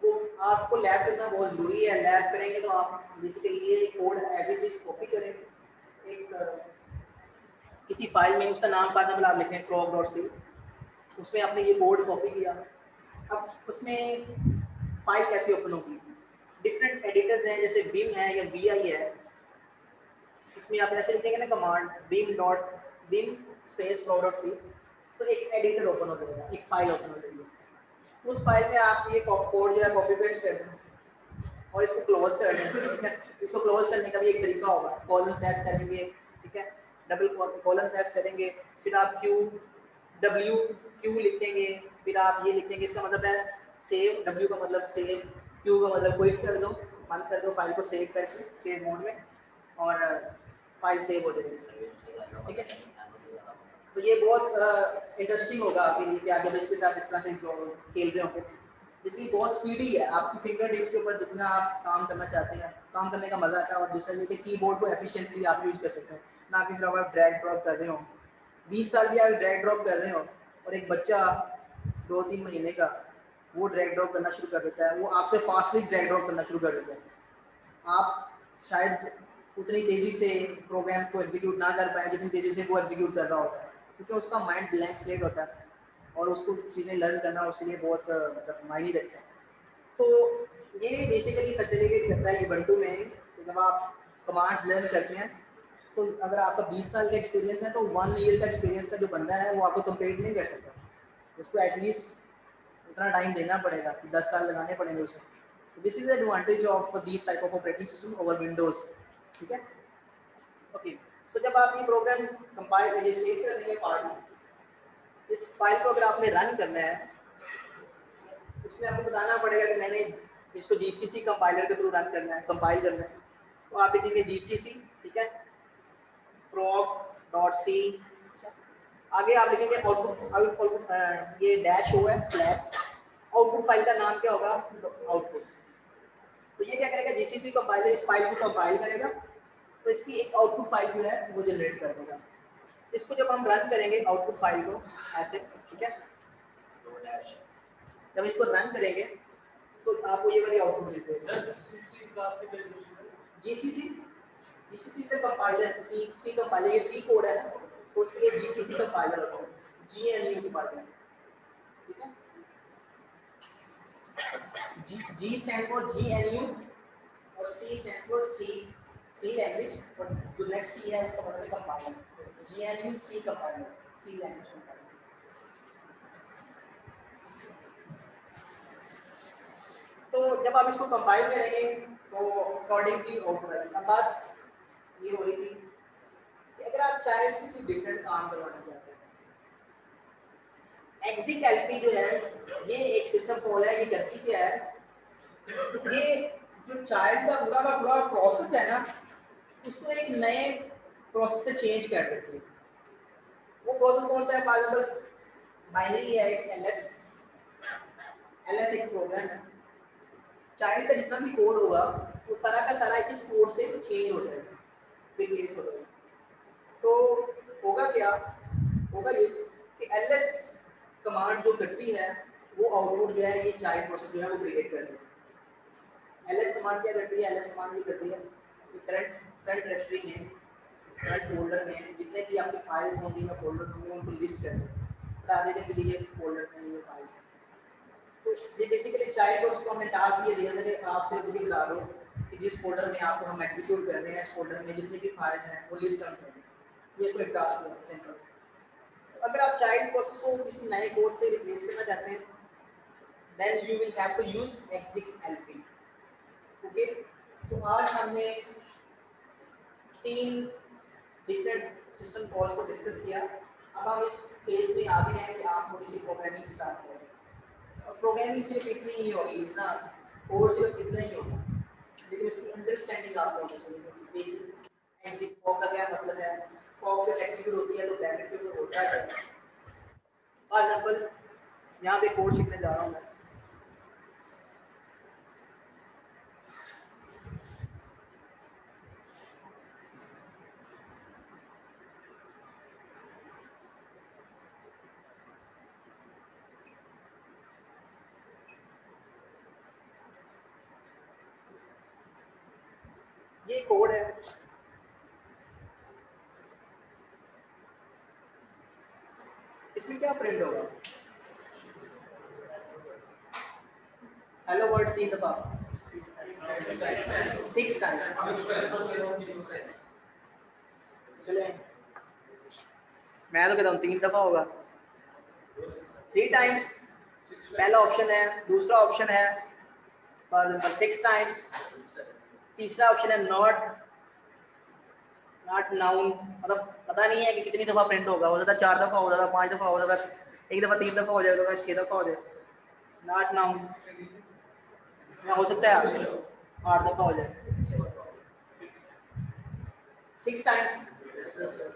वो आपको लैब करना बहुत ज़रूरी है। लैब करेंगे तो आप बेसिकली ये code as it is copy करेंगे, एक किसी फाइल में उसका नाम फॉर एग्जाम्पल आप लिखें proc.c, उसमें आपने ये कोड कॉपी किया। अब उसमें फाइल कैसे ओपन होगी? डिफरेंट एडिटर्स हैं, जैसे बिम है या vi है, इसमें आप ऐसे लिखेंगे ना कमांड bim स्पेस proc.c, तो एक एडिटर ओपन हो जाएगा, एक फाइल ओपन हो जाएगी। उस फाइल में आप ये कोड जो है कॉपी पेस्ट कर दें और इसको क्लोज कर दें। ठीक है, इसको क्लोज करने का भी एक तरीका होगा, कॉलन प्रेस करेंगे, ठीक है, डबल कॉलन प्रेस करेंगे, फिर आप क्यू लिखेंगे, फिर आप ये लिखेंगे, इसका मतलब है सेव, W का मतलब सेव, Q का मतलब क्विट कर दो, बंद कर दो फाइल को सेव करके, सेव मोड में, और फाइल सेव हो जाएगी। ठीक है, तो ये बहुत इंटरेस्टिंग होगा आपके लिए कि आप जब इसके साथ इस तरह से जो खेल रहे होंगे। इसकी बहुत स्पीडी है, आपकी फिंगर टिप्स के ऊपर जितना आप काम करना चाहते हैं, काम करने का मज़ा आता है। और दूसरा ये कि कीबोर्ड को एफिशिएंटली आप यूज़ कर सकते हैं, ना कि सिर्फ आप ड्रैग ड्रॉप कर रहे हो। 20 साल भी आप ड्रैग ड्रॉप कर रहे हो और एक बच्चा 2-3 महीने का वो ड्रैग ड्रॉप करना शुरू कर देता है, वो आपसे फास्टली ड्रैग ड्रॉप करना शुरू कर देता है। आप शायद उतनी तेज़ी से प्रोग्राम को एग्जीक्यूट ना कर पाए जितनी तेज़ी से वो एग्जीक्यूट कर रहा होता है, क्योंकि उसका माइंड ब्लैंक स्लेट होता है और उसको चीज़ें लर्न करना उसके लिए बहुत मतलब मायने रखता है। तो ये बेसिकली फैसिलिटेट करता है Ubuntu में कि जब आप कमांड्स लर्न करते हैं तो अगर आपका 20 साल का एक्सपीरियंस है तो 1 ईयर का एक्सपीरियंस का जो बंदा है वो आपको कंप्लीट नहीं कर सकता, उसको एटलीस्ट उतना टाइम देना पड़ेगा, 10 साल लगाने पड़ेंगे उसको। तो this is advantage of this type of operating system over Windows. ठीक है, ओके। सो जब आप ये प्रोग्राम कंपाइल ये सेव कर देंगे फाइल, इस फाइल को अगर आपने रन करना है उसमें आपको बताना पड़ेगा कि मैंने इसको जीसीसी कंपाइलर के थ्रू रन करना है, कंपाइल करना है। तो आप लिखेंगे जीसीसी, ठीक है, proc.c, आगे आप लिखेंगे आउटपुट, ये डैश हो है फ्लैग, आउटपुट फाइल का नाम क्या होगा, आउटपुट। तो ये क्या करेगा, जीसीसी कंपाइलर इस फाइल को कंपाइल करेगा तो इसकी एक आउटपुट फाइल जो है वो जनरेट कर देगा। इसको जब हम रन करेंगे आउटपुट फाइल को ऐसे, ठीक है, जब इसको रन करेंगे तो आपको ये वाली आउटपुट मिलती है। जीसीसी से कंपाइलर, सी कंपाइलर, ये सी कोड है ना, तो उसके लिए जीसीसी कंपाइलर होता है, जीएनयू कंपाइलर। ठीक है, जी स्टैंड्स फॉर जीएनयू और C stands for C language, और जो नेक्स्ट सी है उसका मतलब compiler, GNU C compiler, C language compiler. तो जब आप इसको कंपाइल करेंगे तो अकॉर्डिंगली आउटपुट आएगा। अब बात ये हो रही थी कि अगर आप चाइल्ड से कोई डिफरेंट काम करवाना चाहते हैं, execlp जो है ये एक सिस्टम कॉल है, ये करती क्या है, ये जो चाइल्ड का पूरा प्रोसेस है ना उसको एक नए प्रोसेस से चेंज कर देती है। वो प्रोसेस कौन सा है, फॉर एग्जांपल बाइनरी है एक ls एक प्रोग्राम है, चाइल्ड का जितना भी कोड होगा वो सारा का सारा इस कोड से चेंज हो जाएगा, रिप्लेस हो जाएगा। तो होगा क्या, होगा ये कि ls कमांड जो करती है वो आउटपुट जो है ये चाइल्ड प्रोसेस जो है वो क्रिएट कर देती है। ls कमांड क्या करती है, ls कमांड ये करती है कि करंट डायरेक्टरी में, करंट फोल्डर में जितने भी आपकी फाइल्स होंगी या फोल्डर होंगे उनको लिस्ट कर देती है, बता देते हैं कि ये फोल्डर में ये फाइल्स हैं। तो ये बेसिकली चाइल्ड प्रोसेस को हमने टास्क ये दिया था कि आप सिर्फ ये बता दो कि जिस फोल्डर में आपको हम एग्जीक्यूट कर रहे हैं इस फोल्डर में जितनी भी फाइल्स हैं वो लिस्ट डाउन कर दें। ये कोई टास्क है सिंपल। तो अगर आप चाइल्ड प्रोसेस को किसी नए कोड से रिप्लेस करना चाहते हैं then you will have to use execlp। Okay, तो आज हमने 3 डिफरेंट सिस्टम कॉल्स को डिस्कस किया। अब हम इस फेज में आ गए हैं कि आप थोड़ी सी प्रोग्रामिंग स्टार्ट करें। और प्रोग्रामिंग सिर्फ इतनी ही होगी, इतना कोड सिर्फ इतना ही होगा, लेकिन उसकी अंडरस्टैंडिंग आपको होनी चाहिए। बेसिक एग्जीक्यूट फॉर का क्या मतलब है, फॉर जब एग्जीक्यूट होती है तो ब्रैकेट के ऊपर होता है। फॉर एग्जांपल यहाँ पे कोड लिखने जा रहा हूँ मैं, ये कोड है, इसमें क्या प्रिंट होगा, हेलो वर्ल्ड 3 दफा, 6 टाइम्स। चले मैं तो कहता हूँ 3 दफा होगा, 3 टाइम्स पहला ऑप्शन है। दूसरा ऑप्शन है फॉर एग्जांपल 6 टाइम्स। तीसरा ऑप्शन है नॉट नाउन, मतलब पता नहीं है कि कितनी दफा प्रिंट होगा, हो जाता 4 दफा, हो जाता 5 दफा, हो जाता 1 दफा 3 दफा हो जाएगा, 6 दफा हो जाए। नॉट नाउन या हो सकता है 8 दफा हो जाए। 6 टाइम्स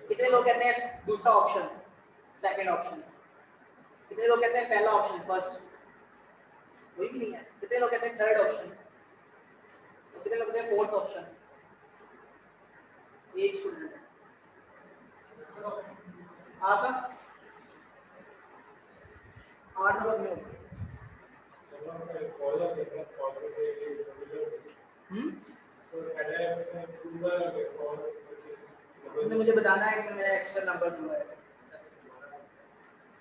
कितने लोग कहते हैं दूसरा ऑप्शन, सेकंड ऑप्शन। कितने लोग कहते हैं पहला ऑप्शन, फर्स्ट? कोई भी नहीं है। कितने लोग कहते हैं थर्ड ऑप्शन? कितने लोग कहते हैं फोर्थ ऑप्शन? एक स्टूडेंट है। आपका 8 नंबर में तुमने मुझे बताना है कि मेरा एक्स्ट्रा नंबर दूंगा है,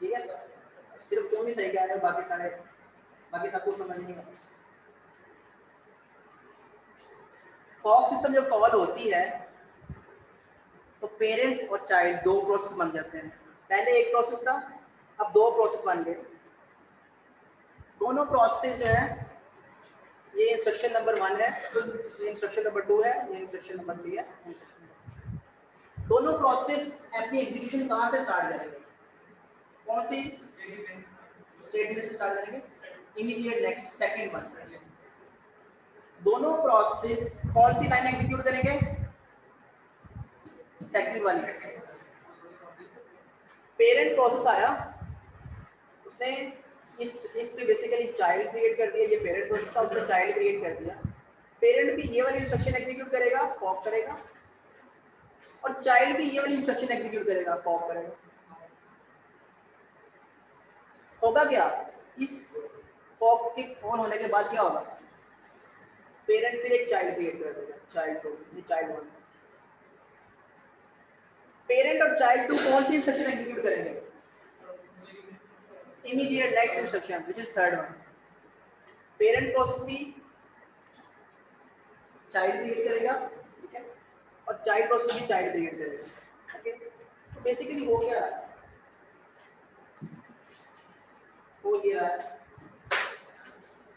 ठीक है? सिर्फ तुम ही सही कह रहे हो, बाकी सबको समझ नहीं आता। फॉग सिस्टम जब कॉल होती है तो पेरेंट और चाइल्ड दो प्रोसेस बन जाते हैं। पहले एक प्रोसेस था, अब दो प्रोसेस बन गए। दोनों प्रोसेस जो है, ये इंस्ट्रक्शन नंबर 1 है, ये इंस्ट्रक्शन नंबर 2 है, ये इंस्ट्रक्शन नंबर 3 है। दोनों प्रोसेस अपनी एग्जीक्यूशन कहाँ से स्टार्ट करेंगे? कौन सी स्टेटमेंट से स्टार्ट करेंगे? Immediate next, second one. दोनों प्रोसेस कौन सी लाइन एग्जीक्यूट करेंगे? सेकंड वाली। पेरेंट प्रोसेस आया, उसने इस पे बेसिकली चाइल्ड क्रिएट कर दिया। ये पेरेंट प्रोसेस था, उसने चाइल्ड क्रिएट कर दिया। पेरेंट भी ये वाली इंस्ट्रक्शन एग्जीक्यूट करेगा, फॉक करेगा, और चाइल्ड भी ये वाली इंस्ट्रक्शन एग्जीक्यूट करेगा, फॉक करेगा। होगा क्या? इस फॉक के ऑन होने के बाद क्या होगा? पेरेंट फिर एक चाइल्ड क्रिएट कर देगा, चाइल्ड 2, ये चाइल्ड 1। पेरेंट और चाइल्ड 2 कौन सी इंस्ट्रक्शन एग्जीक्यूट करेंगे? Immediate next instruction, which is third one. Parent process भी चाइल्ड क्रिएट करेगा, ठीक है, और चाइल्ड प्रोसेस भी चाइल्ड क्रिएट करेगा। ओके, तो बेसिकली वो क्या है, वो ये रहा है,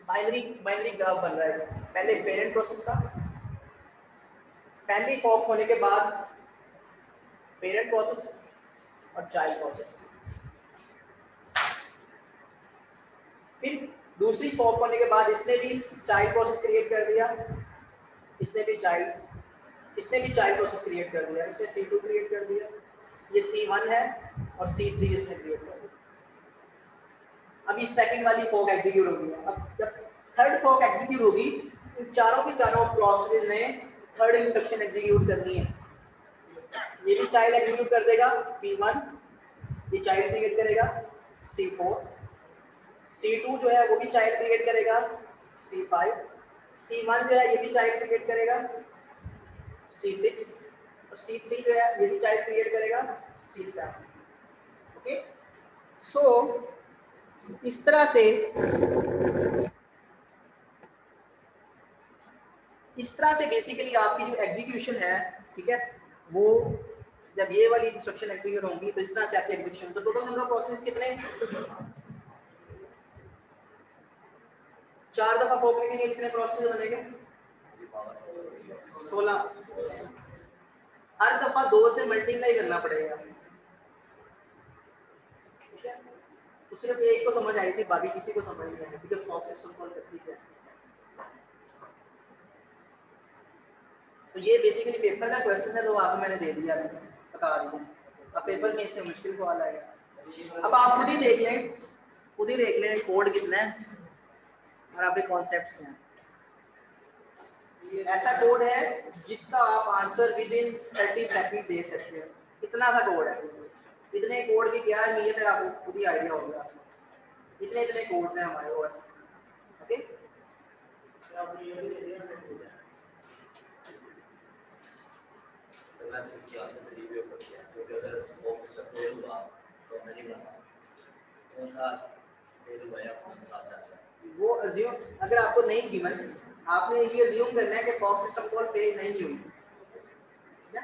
बाइनरी ग्राफ बन रहा है। पहले पेरेंट प्रोसेस था, पहले फॉक होने के बाद पेरेंट प्रोसेस और चाइल्ड प्रोसेस, फिर दूसरी फॉक होने के बाद इसने भी चाइल्ड प्रोसेस क्रिएट कर दिया, इसने भी चाइल्ड प्रोसेस क्रिएट कर दिया, इसने C2 क्रिएट कर दिया, ये C1 है, और C3 इसने क्रिएट कर दिया। अभी सेकंड वाली फॉक एग्जीक्यूट होगी। अब जब थर्ड फॉक एग्जीक्यूट होगी, इन चारों के चारों प्रोसेस ने थर्ड इंस्ट्रक्शन एग्जीक्यूट करनी है। ये भी चाइल्ड एग्जीक्यूट कर देगा, P1, ये चाइल्ड क्रिएट करेगा, C4, C2 जो है वो भी चाइल्ड क्रिएट करेगा, C5, C1 जो है ये भी चाइल्ड क्रिएट करेगा, C6, और C3 जो है ये भी चाइल्ड क्रिएट करेगा, C7। ओके, सो इस तरह से बेसिकली आपकी जो एग्जीक्यूशन है, ठीक है, वो जब ये वाली इंस्ट्रक्शन एग्जीक्यूट होंगी तो इस तरह से आपकी एग्जीक्यूशन। तो टोटल नंबर ऑफ प्रोसेस कितने? 4 दफा फॉक लिखेंगे, कितने प्रोसेस बनेंगे? 16। हर दफा 2 से मल्टीप्लाई करना पड़ेगा, ठीक है? तो सिर्फ एक को समझ आई थी, बाकी किसी को समझ नहीं आई थी कि फॉक सिस्टम कॉल करती है। तो ये बेसिकली पेपर का क्वेश्चन है, तो आपको मैंने दे दिया, बता दिया। अब पेपर में इससे मुश्किल सवाल आएगा। अब आप खुद ही देख लें कोड कितना है और आपके कॉन्सेप्ट्स क्या हैं। ऐसा कोड है जिसका आप आंसर विद इन 30 सेकंड दे सकते हैं, इतना सा कोड है। इतने कोड की क्या अहमियत है आपको खुद ही आइडिया होगा। इतने कोड्स हैं हमारे पास, ओके। वो अज्यूम, अगर आपको नहीं गिवन, आपने ये अज्यूम करना है कि फॉक सिस्टम कॉल फेल नहीं हुई, ठीक है?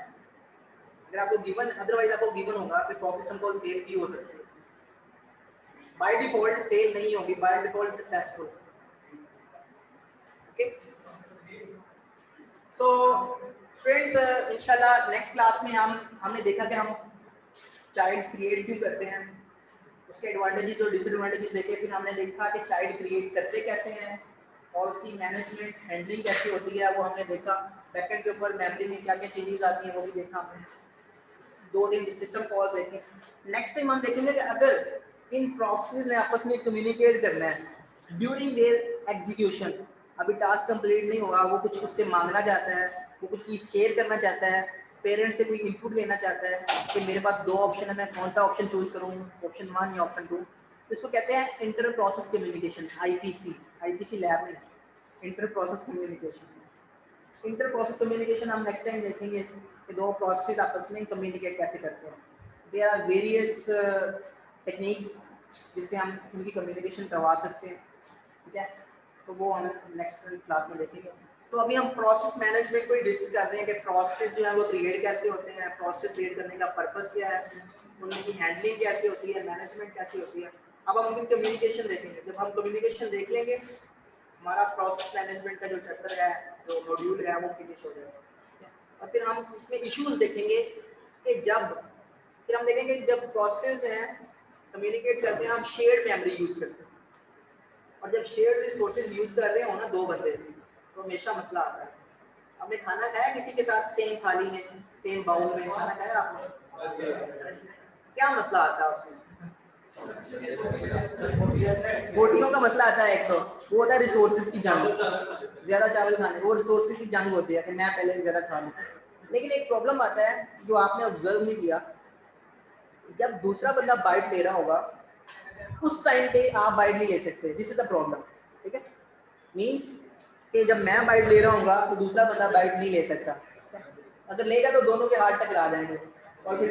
अगर आपको गिवन, अदरवाइज आपको गिवन होगा कि फॉक सिस्टम कॉल फेल भी हो सकती है। बाय डिफॉल्ट फेल नहीं होगी, by default successful. Okay, so friends, इंशाल्लाह नेक्स्ट क्लास में हमने देखा कि हम चाइल्ड्स क्रिएट क्यों करते हैं, उसके एडवांटेजेस और डिसएडवांटेजेस देखे। फिर हमने देखा कि चाइल्ड क्रिएट करते कैसे हैं और उसकी मैनेजमेंट हैंडलिंग कैसे होती है, वो हमने देखा। बैकएंड के ऊपर मेमोरी में क्या क्या चीज़ें आती हैं वो भी देखा हमने। 2 दिन सिस्टम कॉल देखें। नेक्स्ट टाइम हम देखेंगे कि अगर इन प्रोसेस ने आपस में कम्युनिकेट करना है ड्यूरिंग देयर एग्जीक्यूशन, अभी टास्क कंप्लीट नहीं हुआ, वो कुछ उससे मांगना चाहता है, वो कुछ चीज़ शेयर करना चाहता है, पेरेंट्स से कोई इनपुट लेना चाहता है कि मेरे पास 2 ऑप्शन है, मैं कौन सा ऑप्शन चूज करूँ, ऑप्शन 1 या ऑप्शन 2। इसको कहते हैं inter process communication, IPC lab में inter process communication. Inter process communication हम नेक्स्ट टाइम देखेंगे कि 2 प्रोसेस आपस में कम्युनिकेट कैसे करते हैं। देयर आर वेरियस टेक्निक्स जिससे हम उनकी कम्युनिकेशन करवा सकते हैं, ठीक है, तो वो हम नेक्स्ट क्लास में देखेंगे। तो अभी हम प्रोसेस मैनेजमेंट को ही डिस्कस कर रहे हैं कि प्रोसेस जो है वो क्रिएट कैसे होते हैं, प्रोसेस क्रिएट करने का पर्पस क्या है, उनकी हैंडलिंग कैसे होती है, मैनेजमेंट कैसे होती है। अब हम उनकी कम्युनिकेशन देखेंगे। जब हम कम्युनिकेशन देख लेंगे हमारा प्रोसेस मैनेजमेंट का जो चैप्टर है, जो मॉड्यूल है, वो फिनिश हो जाएगा। और फिर हम इसमें इश्यूज देखेंगे कि फिर हम देखेंगे जब प्रोसेस जो है कम्युनिकेट करते हैं हम शेयर्ड मेमोरी यूज करते हैं, और जब शेयर्ड रिसोर्सेज यूज कर रहे हो ना 2 बंदे, तो हमेशा मसला आता है। आपने खाना खाया किसी के साथ सेम थाली में, सेम बाउल में खाना खाया आपने, क्या मसला आता है उसमें? बोटियों का मसला आता है। एक तो वो होता है रिसोर्सेज की जंग, ज्यादा चावल खाने, वो रिसोर्सेज की जंग होती है कि मैं पहले ज्यादा खा लूं। लेकिन एक प्रॉब्लम आता है जो आपने ऑब्जर्व नहीं किया, जब दूसरा बंदा बाइट ले रहा होगा उस टाइम पे आप बाइट नहीं ले सकते, दिस इज द प्रॉब्लम, ठीक है। मींस कि जब मैं बाइट ले रहा हूँगा तो दूसरा बंदा बाइट नहीं ले सकता, अगर लेगा तो दोनों के हाथ टकरा जाएंगे और फिर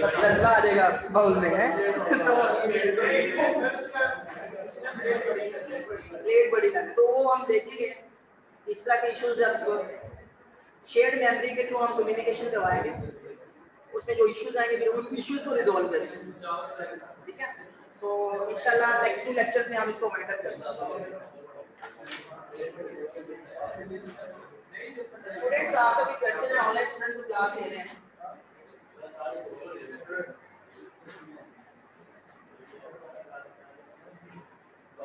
जलसा आ जाएगा बाउल में है तो प्लेट बड़ी लगे। तो वो हम देखेंगे इस तरह के इश्यूज जब शेयर्ड मेमोरी के थ्रू हम कम्युनिकेशन करवाएंगे, उसमें जो इश्यूज आएंगे फिर उन इश्यूज को रिजॉल्व करेंगे, ठीक है। सो इंशाल्लाह नेक्स्ट 2 लेक्चर में हम इसको वाइंड अप करेंगे। स्टूडेंट्स आपका भी क्वेश्चन है, ऑनलाइन स्टूडेंट्स को क्लास ले रहे हैं।